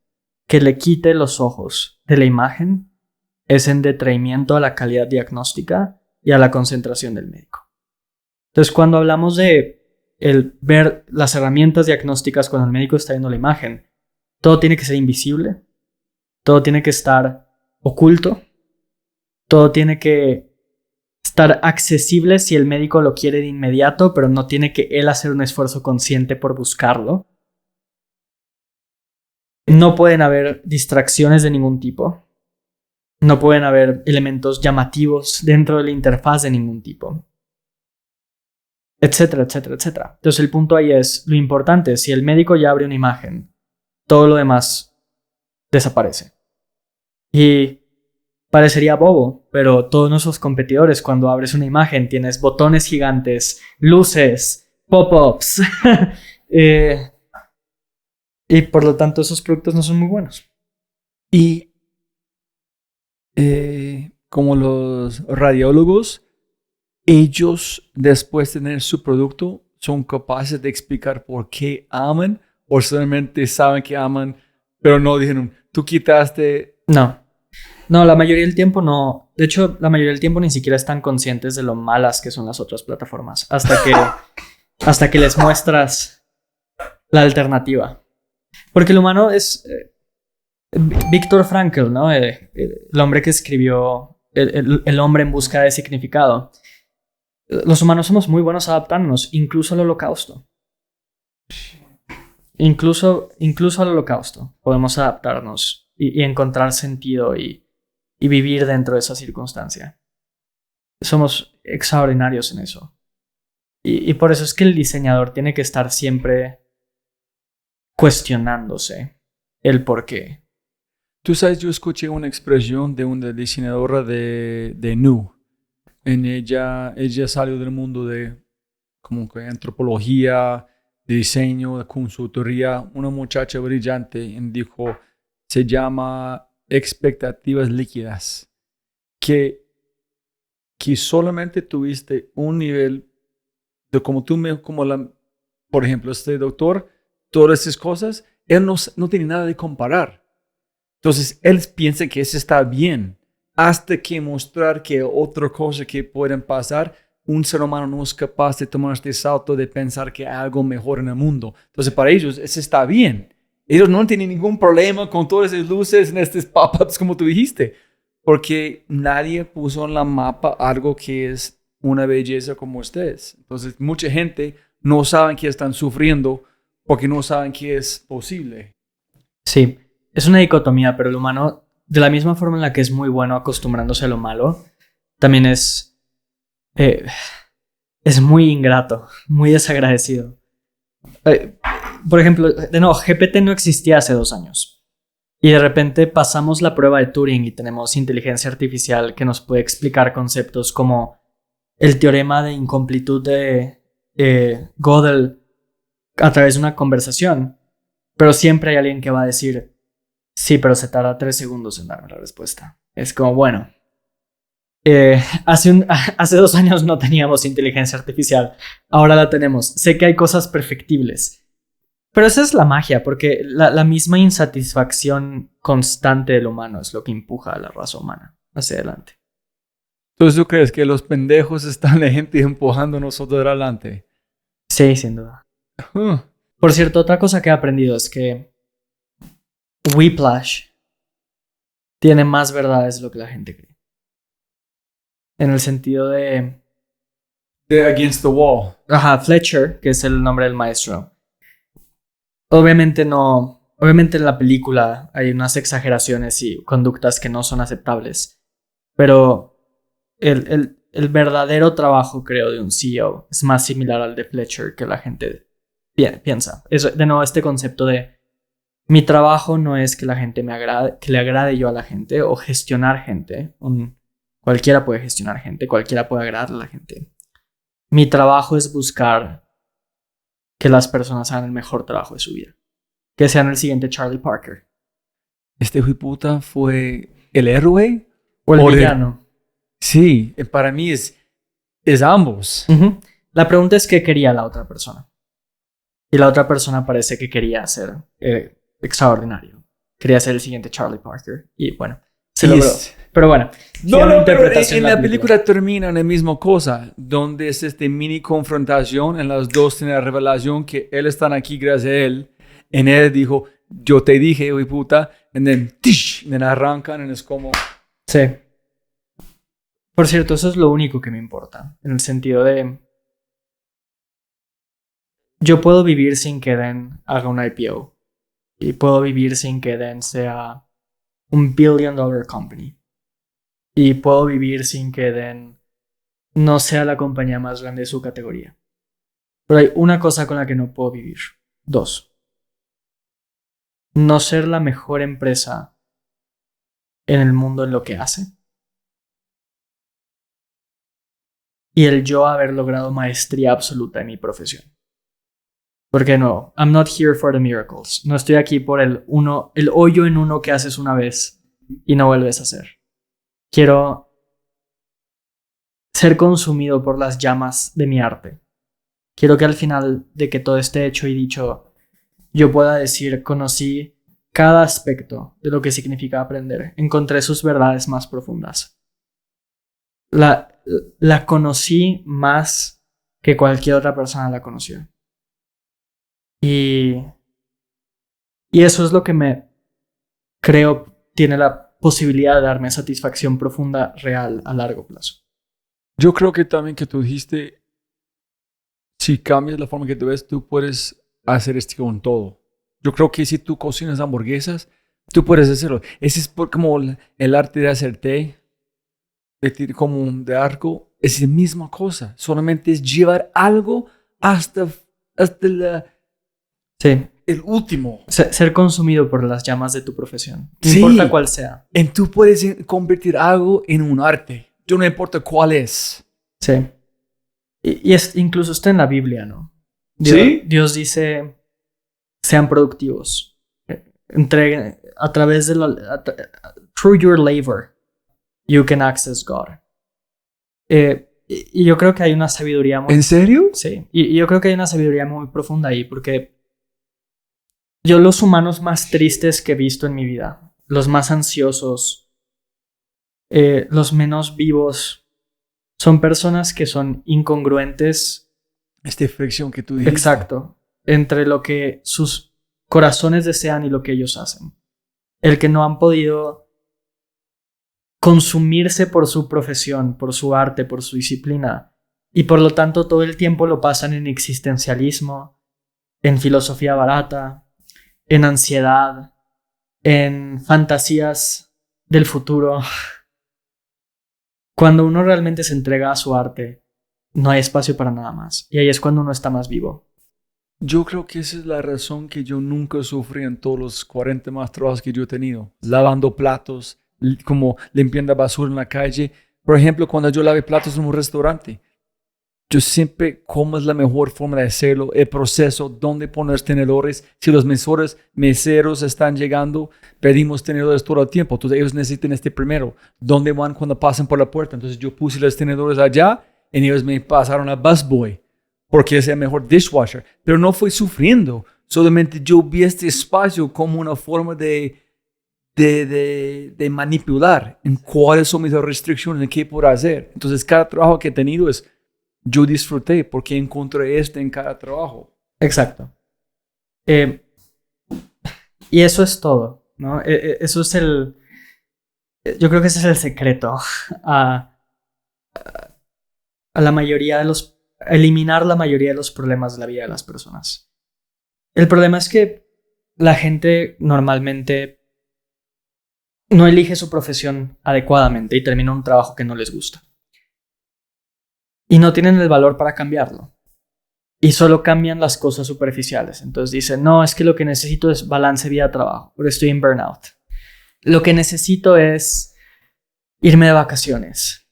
que le quite los ojos de la imagen es en detrimento a la calidad diagnóstica y a la concentración del médico. Entonces, cuando hablamos de el ver las herramientas diagnósticas cuando el médico está viendo la imagen, todo tiene que ser invisible, todo tiene que estar oculto, todo tiene que estar accesible si el médico lo quiere de inmediato, pero no tiene que él hacer un esfuerzo consciente por buscarlo. No pueden haber distracciones de ningún tipo. No pueden haber elementos llamativos dentro de la interfaz de ningún tipo. Etcétera, etcétera, etcétera. Entonces el punto ahí es, lo importante, si el médico ya abre una imagen, todo lo demás desaparece. Y parecería bobo, pero todos nuestros competidores, cuando abres una imagen, tienes botones gigantes, luces, pop-ups. Y por lo tanto esos productos no son muy buenos. Y como los radiólogos, ellos después de tener su producto son capaces de explicar por qué aman o solamente saben que aman, pero no dijeron, tú quitaste... No, la mayoría del tiempo no. De hecho, la mayoría del tiempo ni siquiera están conscientes de lo malas que son las otras plataformas hasta que les muestras la alternativa. Porque el humano es... Viktor Frankl, ¿no? El hombre que escribió El hombre en busca de significado. Los humanos somos muy buenos adaptándonos, incluso al holocausto. Incluso al holocausto podemos adaptarnos y encontrar sentido y vivir dentro de esa circunstancia. Somos extraordinarios en eso. Y por eso es que el diseñador tiene que estar siempre cuestionándose el por qué. Tú sabes, yo escuché una expresión de una diseñadora de Nu. Ella salió del mundo de como que antropología, de diseño, de consultoría. Una muchacha brillante y dijo, se llama expectativas líquidas. Que solamente tuviste un nivel de por ejemplo, este doctor, todas esas cosas, él no tiene nada de comparar. Entonces, él piensa que eso está bien, hasta que mostrar que otra cosa que pueden pasar, un ser humano no es capaz de tomar este salto de pensar que hay algo mejor en el mundo. Entonces, para ellos, eso está bien. Ellos no tienen ningún problema con todas esas luces en estos pop-ups, como tú dijiste, porque nadie puso en la mapa algo que es una belleza como ustedes. Entonces, mucha gente no sabe que están sufriendo porque no saben que es posible. Sí, es una dicotomía, pero el humano, de la misma forma en la que es muy bueno acostumbrándose a lo malo, también es muy ingrato, muy desagradecido. Por ejemplo, de nuevo, GPT no existía hace 2 años. Y de repente pasamos la prueba de Turing y tenemos inteligencia artificial que nos puede explicar conceptos como el teorema de incompletud de Gödel a través de una conversación. Pero siempre hay alguien que va a decir, sí, pero se tarda 3 segundos en darme la respuesta. Es como, bueno, hace 2 años no teníamos inteligencia artificial, ahora la tenemos. Sé que hay cosas perfectibles, pero esa es la magia, porque la misma insatisfacción constante del humano es lo que empuja a la raza humana hacia adelante. Entonces, ¿tú crees que los pendejos están la gente empujando a nosotros adelante? Sí, sin duda. Huh. Por cierto, otra cosa que he aprendido es que Whiplash tiene más verdades de lo que la gente cree. En el sentido de... They're against the wall. Ajá, Fletcher, que es el nombre del maestro. Obviamente en la película hay unas exageraciones y conductas que no son aceptables. Pero el verdadero trabajo, creo, de un CEO es más similar al de Fletcher que la gente piensa. De nuevo, este concepto de mi trabajo no es que la gente me agrade, que le agrade yo a la gente o gestionar gente. Cualquiera puede gestionar gente, cualquiera puede agradarle a la gente. Mi trabajo es buscar que las personas hagan el mejor trabajo de su vida. Que sean el siguiente Charlie Parker. Este hijo de puta fue el héroe. O el villano. Sí, para mí es ambos. Uh-huh. La pregunta es qué quería la otra persona. Y la otra persona parece que quería ser extraordinario. Quería ser el siguiente Charlie Parker. Y bueno, se logró. Pero bueno. Pero en la película termina en la misma cosa, donde es mini confrontación, en las dos tiene la revelación que él está aquí gracias a él. En él dijo, yo te dije, hijo de puta, y then arrancan y es como... Sí. Por cierto, eso es lo único que me importa. En el sentido de... Yo puedo vivir sin que Den haga un IPO. Y puedo vivir sin que Den sea un $1 billion company. Y puedo vivir sin que Den no sea la compañía más grande de su categoría. Pero hay una cosa con la que no puedo vivir. 2. No ser la mejor empresa en el mundo en lo que hace. Y el yo haber logrado maestría absoluta en mi profesión. Porque no, I'm not here for the miracles. No estoy aquí por el hoyo en uno que haces una vez y no vuelves a hacer. Quiero ser consumido por las llamas de mi arte. Quiero que al final de que todo esté hecho y dicho, yo pueda decir, conocí cada aspecto de lo que significa aprender. Encontré sus verdades más profundas. La conocí más que cualquier otra persona la conoció. Y eso es lo que me creo tiene la posibilidad de darme satisfacción profunda, real, a largo plazo. Yo creo que también que tú dijiste, si cambias la forma que te ves, tú puedes hacer esto con todo. Yo creo que si tú cocinas hamburguesas, tú puedes hacerlo. Ese es como el arte de hacer té, como de arco, es la misma cosa. Solamente es llevar algo hasta el último. Ser consumido por las llamas de tu profesión. No importa cuál sea. Y tú puedes convertir algo en un arte. No importa cuál es. Sí. Y incluso está en la Biblia, ¿no? Dios dice, sean productivos. Entreguen a través de through your labor, you can access God. Y yo creo que hay una sabiduría muy... ¿En serio? Sí. Y yo creo que hay una sabiduría muy profunda ahí, porque yo los humanos más tristes que he visto en mi vida, los más ansiosos, los menos vivos, son personas que son incongruentes. Esta fricción que tú dijiste. Exacto. Entre lo que sus corazones desean y lo que ellos hacen. El que no han podido consumirse por su profesión, por su arte, por su disciplina. Y por lo tanto todo el tiempo lo pasan en existencialismo, en filosofía barata, en ansiedad, en fantasías del futuro. Cuando uno realmente se entrega a su arte, no hay espacio para nada más. Y ahí es cuando uno está más vivo. Yo creo que esa es la razón que yo nunca sufrí en todos los 40 más trabajos que yo he tenido. Lavando platos, como limpiando basura en la calle. Por ejemplo, cuando yo lavé platos en un restaurante, yo siempre cómo es la mejor forma de hacerlo, el proceso, dónde poner los tenedores. Si los meseros están llegando, pedimos tenedores todo el tiempo. Entonces ellos necesitan primero. ¿Dónde van cuando pasan por la puerta? Entonces yo puse los tenedores allá y ellos me pasaron a busboy porque es el mejor dishwasher. Pero no fui sufriendo. Solamente yo vi este espacio como una forma de manipular en cuáles son mis restricciones, en qué puedo hacer. Entonces cada trabajo que he tenido es yo disfruté porque encontré en cada trabajo. Exacto. Y eso es todo, ¿no? Eso es yo creo que ese es el secreto a la mayoría de eliminar la mayoría de los problemas de la vida de las personas. El problema es que la gente normalmente no elige su profesión adecuadamente y termina un trabajo que no les gusta. Y no tienen el valor para cambiarlo. Y solo cambian las cosas superficiales. Entonces dicen, no, es que lo que necesito es balance vida-trabajo, pero estoy en burnout. Lo que necesito es irme de vacaciones.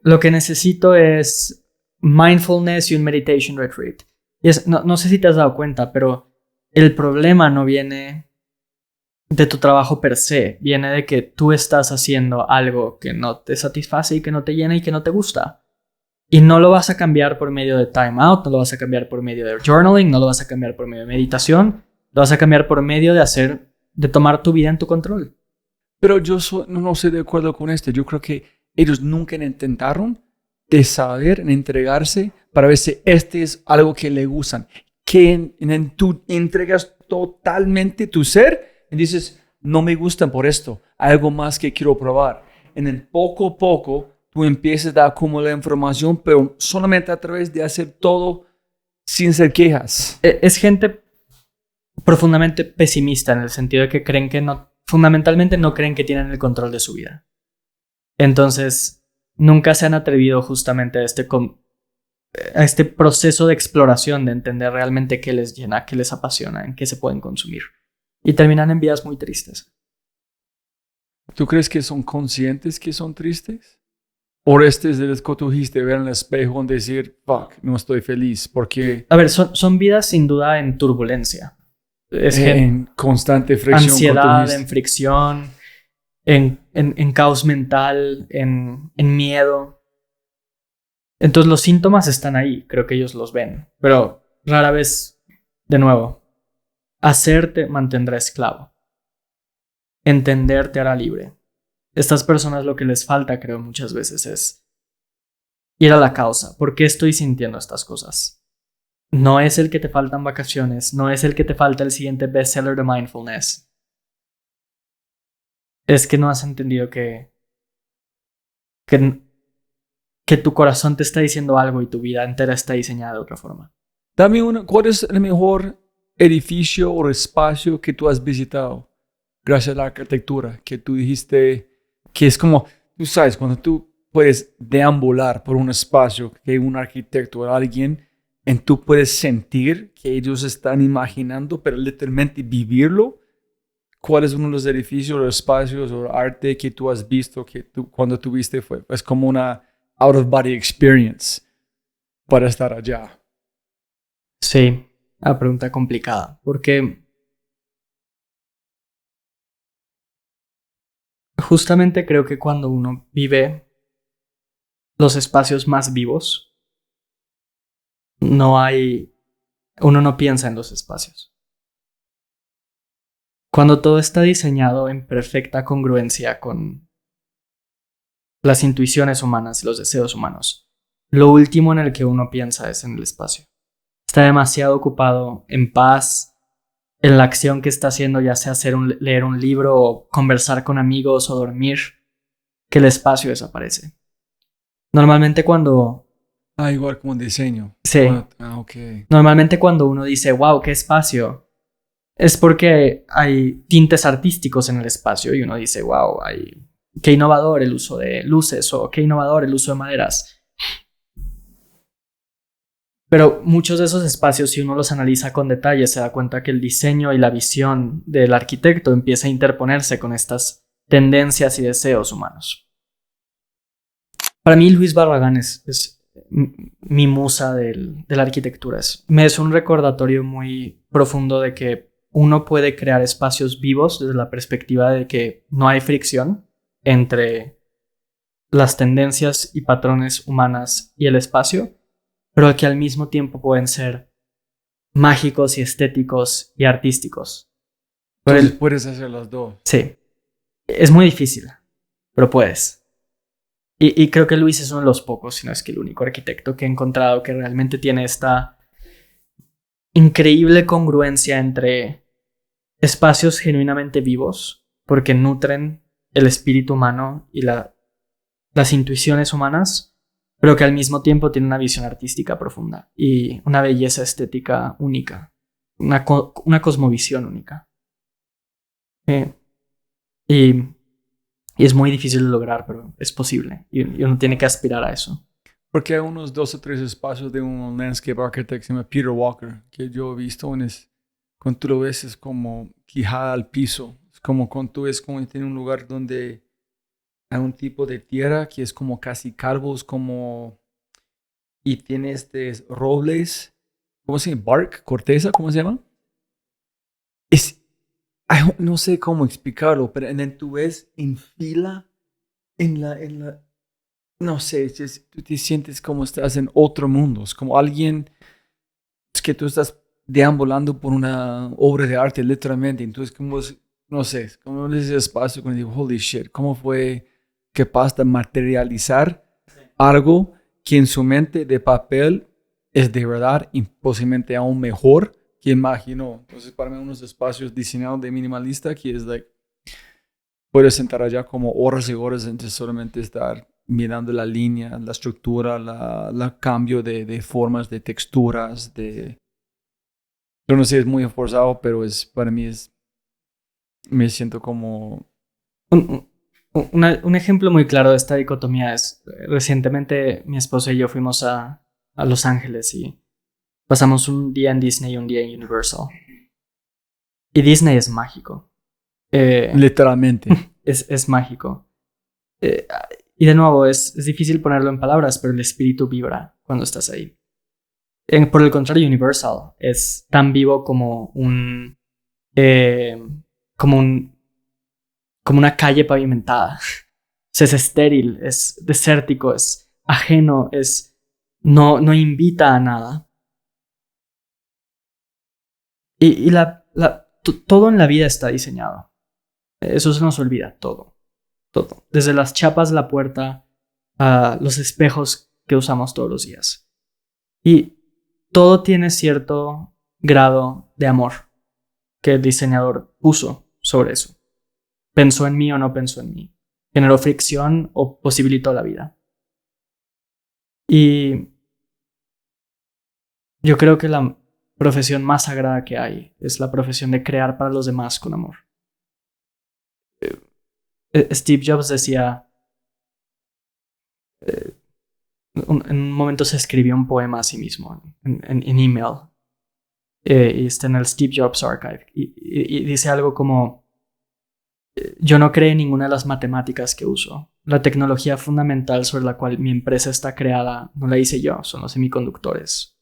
Lo que necesito es mindfulness y un meditation retreat. Y no sé si te has dado cuenta, pero el problema no viene de tu trabajo per se. Viene de que tú estás haciendo algo que no te satisface y que no te llena y que no te gusta. Y no lo vas a cambiar por medio de time out, no lo vas a cambiar por medio de journaling, no lo vas a cambiar por medio de meditación, lo vas a cambiar por medio de tomar tu vida en tu control. Pero yo no estoy de acuerdo con esto. Yo creo que ellos nunca intentaron de saber, en entregarse, para ver si es algo que le gustan. Que tú entregas totalmente tu ser y dices, no me gustan por esto, hay algo más que quiero probar. En poco a poco, tú empiezas a acumular información, pero solamente a través de hacer todo sin ser quejas. Es gente profundamente pesimista en el sentido de que creen que fundamentalmente no creen que tienen el control de su vida. Entonces, nunca se han atrevido justamente a este proceso de exploración, de entender realmente qué les llena, qué les apasiona, en qué se pueden consumir. Y terminan en vidas muy tristes. ¿Tú crees que son conscientes que son tristes? ¿O es de los que tú dijiste, ver en el espejo y decir, fuck, no estoy feliz? Porque... A ver, son vidas sin duda en turbulencia. En constante fricción. Ansiedad, en fricción, en caos mental, en miedo. Entonces los síntomas están ahí, creo que ellos los ven. Pero rara vez, de nuevo, hacerte mantendrá esclavo. Entender te hará libre. Estas personas lo que les falta, creo, muchas veces es ir a la causa. ¿Por qué estoy sintiendo estas cosas? No es el que te faltan vacaciones, no es el que te falta el siguiente bestseller de mindfulness. Es que no has entendido que tu corazón te está diciendo algo y tu vida entera está diseñada de otra forma. Dame ¿cuál es el mejor edificio o espacio que tú has visitado gracias a la arquitectura? Que tú dijiste que es como, tú sabes, cuando tú puedes deambular por un espacio que un arquitecto o alguien, y tú puedes sentir que ellos están imaginando, pero literalmente vivirlo. ¿Cuál es uno de los edificios o espacios o arte que tú has visto que cuando tuviste es como una out of body experience para estar allá? Sí, una pregunta complicada, porque justamente creo que cuando uno vive los espacios más vivos, uno no piensa en los espacios. Cuando todo está diseñado en perfecta congruencia con las intuiciones humanas y los deseos humanos, lo último en el que uno piensa es en el espacio. Está demasiado ocupado en paz, en la acción que está haciendo, ya sea leer un libro o conversar con amigos o dormir, que el espacio desaparece. Normalmente cuando... igual como un diseño. Sí. Okay. Normalmente cuando uno dice, wow, qué espacio, es porque hay tintes artísticos en el espacio y uno dice, wow, qué innovador el uso de luces o qué innovador el uso de maderas. Pero muchos de esos espacios, si uno los analiza con detalle, se da cuenta que el diseño y la visión del arquitecto empieza a interponerse con estas tendencias y deseos humanos. Para mí, Luis Barragán es mi musa de la arquitectura. Me es un recordatorio muy profundo de que uno puede crear espacios vivos desde la perspectiva de que no hay fricción entre las tendencias y patrones humanas y el espacio, pero que al mismo tiempo pueden ser mágicos y estéticos y artísticos. Entonces puedes hacer las dos. Sí. Es muy difícil, pero puedes. Y creo que Luis es uno de los pocos, si no es que el único arquitecto que he encontrado que realmente tiene esta increíble congruencia entre espacios genuinamente vivos, porque nutren el espíritu humano y las intuiciones humanas, pero que al mismo tiempo tiene una visión artística profunda y una belleza estética única, una cosmovisión única. Y es muy difícil de lograr, pero es posible. Y uno tiene que aspirar a eso. Porque hay unos 2 o 3 espacios de un landscape architect que se llama Peter Walker, que yo he visto, cuando tú lo ves es como quijada al piso. Es como cuando tú ves como tiene un lugar donde hay un tipo de tierra que es como casi calvos, y tiene robles, ¿cómo se llama? Bark, corteza, ¿cómo se llama? No sé cómo explicarlo, pero tú ves en fila, no sé, tú te sientes como estás en otro mundo. Es como alguien, es que tú estás deambulando por una obra de arte, literalmente. Entonces, no sé, es como en ese espacio cuando digo, holy shit, ¿cómo fue capaz de materializar algo que en su mente de papel es de verdad y posiblemente aún mejor que imaginó? Entonces, para mí, unos espacios diseñados de minimalista que es puedes sentar allá como horas y horas antes solamente estar mirando la línea, la estructura, el cambio de formas, de texturas, yo no sé, es muy esforzado, pero para mí me siento como... Un ejemplo muy claro de esta dicotomía es, recientemente mi esposa y yo fuimos a Los Ángeles y pasamos un día en Disney y un día en Universal. Y Disney es mágico. Literalmente. Es mágico. Y de nuevo, es difícil ponerlo en palabras, pero el espíritu vibra cuando estás ahí. Por el contrario, Universal es tan vivo como una calle pavimentada. Es estéril, es desértico, es ajeno, no invita a nada. Y todo en la vida está diseñado. Eso se nos olvida, todo. Desde las chapas de la puerta a los espejos que usamos todos los días. Y todo tiene cierto grado de amor que el diseñador puso sobre eso. ¿Pensó en mí o no pensó en mí? ¿Generó fricción o posibilitó la vida? Y yo creo que la profesión más sagrada que hay es la profesión de crear para los demás con amor. Steve Jobs decía, en un momento se escribió un poema a sí mismo en email, y está en el Steve Jobs Archive, y dice algo como, yo no creé ninguna de las matemáticas que uso. La tecnología fundamental sobre la cual mi empresa está creada no la hice yo, son los semiconductores.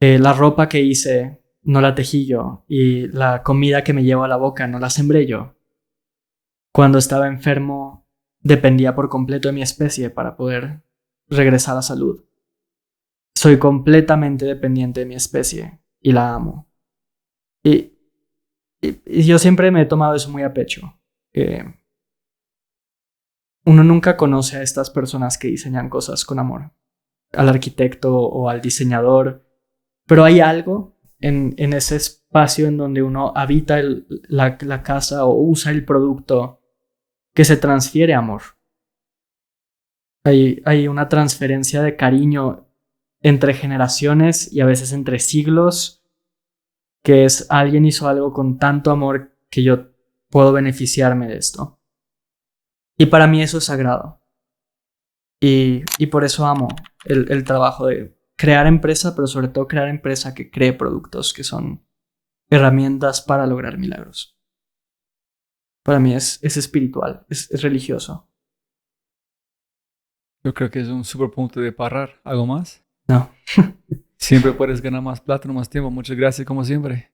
La ropa que hice no la tejí yo, y la comida que me llevo a la boca no la sembré yo. Cuando estaba enfermo, dependía por completo de mi especie para poder regresar a salud. Soy completamente dependiente de mi especie y la amo. Y yo siempre me he tomado eso muy a pecho. Uno nunca conoce a estas personas que diseñan cosas con amor, al arquitecto o al diseñador, pero hay algo en ese espacio en donde uno habita la casa o usa el producto que se transfiere amor. Hay una transferencia de cariño entre generaciones y a veces entre siglos, que es alguien hizo algo con tanto amor que yo puedo beneficiarme de esto. Y para mí eso es sagrado. Y por eso amo el trabajo de crear empresa, pero sobre todo crear empresa que cree productos que son herramientas para lograr milagros. Para mí es espiritual, es religioso. Yo creo que es un super punto de parar. ¿Algo más? No. Siempre puedes ganar más plata, no más tiempo. Muchas gracias, como siempre.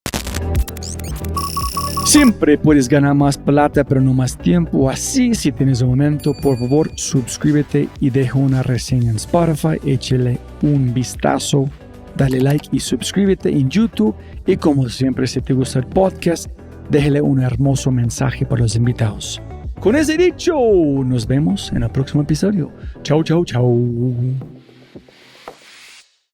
Siempre puedes ganar más plata, pero no más tiempo. Así, si tienes un momento, por favor, suscríbete y deja una reseña en Spotify. Échale un vistazo, dale like y suscríbete en YouTube. Y como siempre, si te gusta el podcast, déjale un hermoso mensaje para los invitados. Con ese dicho, nos vemos en el próximo episodio. Chau, chau, chau.